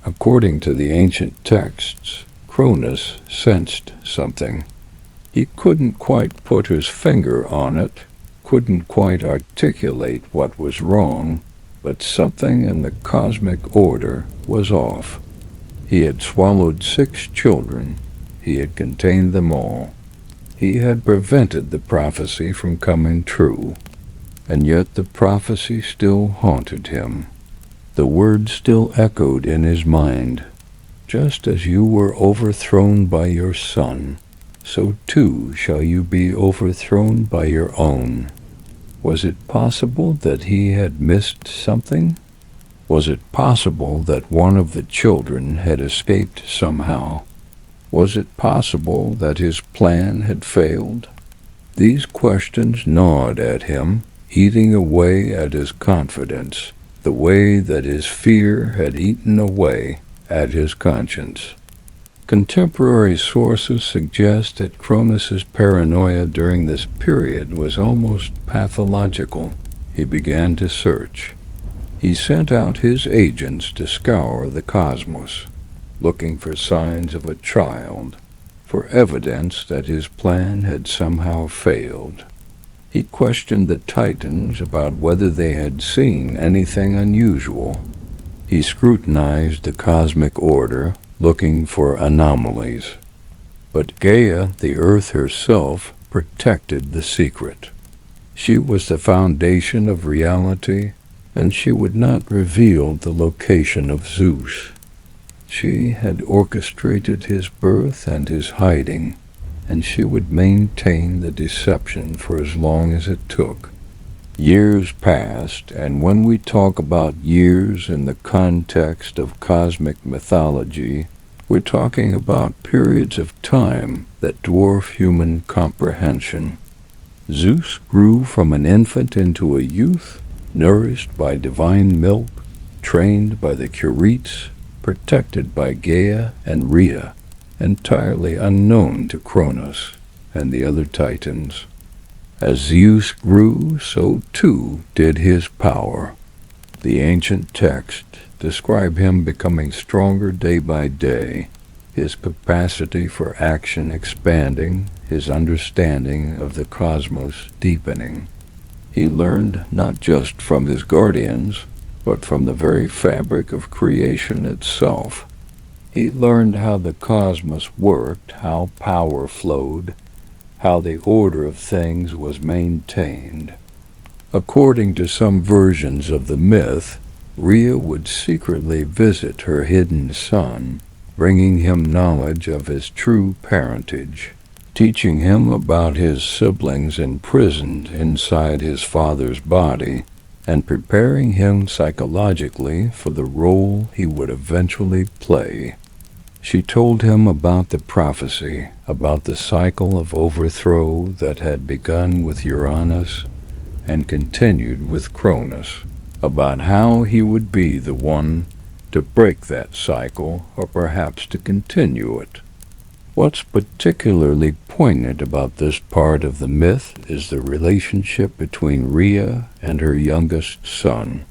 According to the ancient texts, Cronus sensed something. He couldn't quite put his finger on it, couldn't quite articulate what was wrong, but something in the cosmic order was off. He had swallowed 6 children. He had contained them all. He had prevented the prophecy from coming true. And yet the prophecy still haunted him. The words still echoed in his mind. Just as you were overthrown by your son, so too shall you be overthrown by your own. Was it possible that he had missed something? Was it possible that one of the children had escaped somehow? Was it possible that his plan had failed? These questions gnawed at him, eating away at his confidence, the way that his fear had eaten away at his conscience. Contemporary sources suggest that Cronus's paranoia during this period was almost pathological. He began to search. He sent out his agents to scour the cosmos, looking for signs of a child, for evidence that his plan had somehow failed. He questioned the Titans about whether they had seen anything unusual. He scrutinized the cosmic order, looking for anomalies. But Gaia, the earth herself, protected the secret. She was the foundation of reality, and she would not reveal the location of Zeus. She had orchestrated his birth and his hiding, and she would maintain the deception for as long as it took. Years passed, and when we talk about years in the context of cosmic mythology, we're talking about periods of time that dwarf human comprehension. Zeus grew from an infant into a youth, nourished by divine milk, trained by the Curetes, protected by Gaia and Rhea, entirely unknown to Cronus and the other Titans. As Zeus grew, so too did his power. The ancient texts describe him becoming stronger day by day, his capacity for action expanding, his understanding of the cosmos deepening. He learned not just from his guardians, but from the very fabric of creation itself. He learned how the cosmos worked, how power flowed, how the order of things was maintained. According to some versions of the myth, Rhea would secretly visit her hidden son, bringing him knowledge of his true parentage, teaching him about his siblings imprisoned inside his father's body, and preparing him psychologically for the role he would eventually play. She told him about the prophecy, about the cycle of overthrow that had begun with Uranus and continued with Cronus, about how he would be the one to break that cycle or perhaps to continue it. What's particularly poignant about this part of the myth is the relationship between Rhea and her youngest son.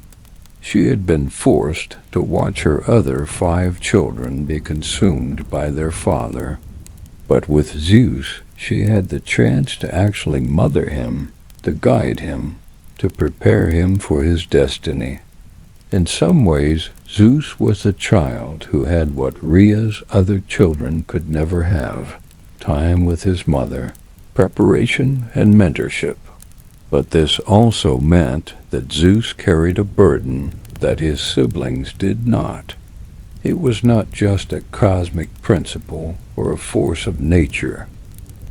She had been forced to watch her other 5 children be consumed by their father. But with Zeus, she had the chance to actually mother him, to guide him, to prepare him for his destiny. In some ways, Zeus was the child who had what Rhea's other children could never have: time with his mother, preparation and mentorship. But this also meant that Zeus carried a burden that his siblings did not. It was not just a cosmic principle or a force of nature.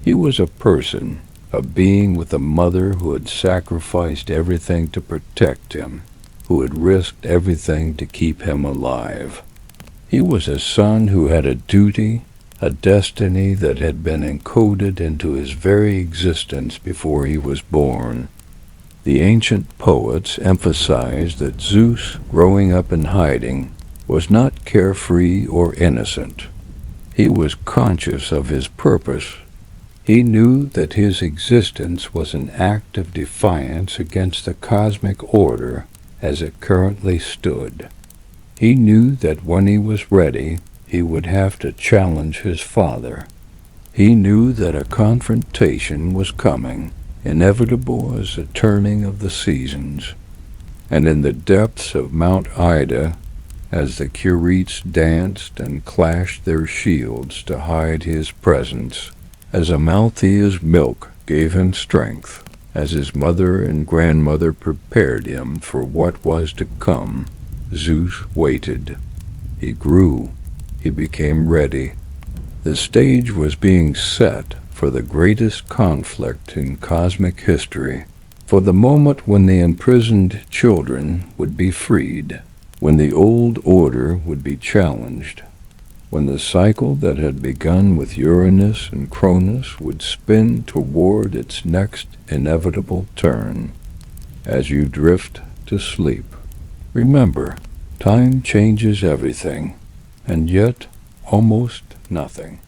He was a person, a being with a mother who had sacrificed everything to protect him. who had risked everything to keep him alive. He was a son who had a duty, a destiny that had been encoded into his very existence before he was born. The ancient poets emphasized that Zeus, growing up in hiding, was not carefree or innocent. He was conscious of his purpose. He knew that his existence was an act of defiance against the cosmic order as it currently stood. He knew that when he was ready, he would have to challenge his father. He knew that a confrontation was coming, inevitable as the turning of the seasons. And in the depths of Mount Ida, as the Curetes danced and clashed their shields to hide his presence, as Amalthea's milk gave him strength, as his mother and grandmother prepared him for what was to come, Zeus waited. He grew. He became ready. The stage was being set for the greatest conflict in cosmic history, for the moment when the imprisoned children would be freed, when the old order would be challenged, when the cycle that had begun with Uranus and Cronus would spin toward its next inevitable turn. As you drift to sleep, remember, time changes everything, and yet almost nothing.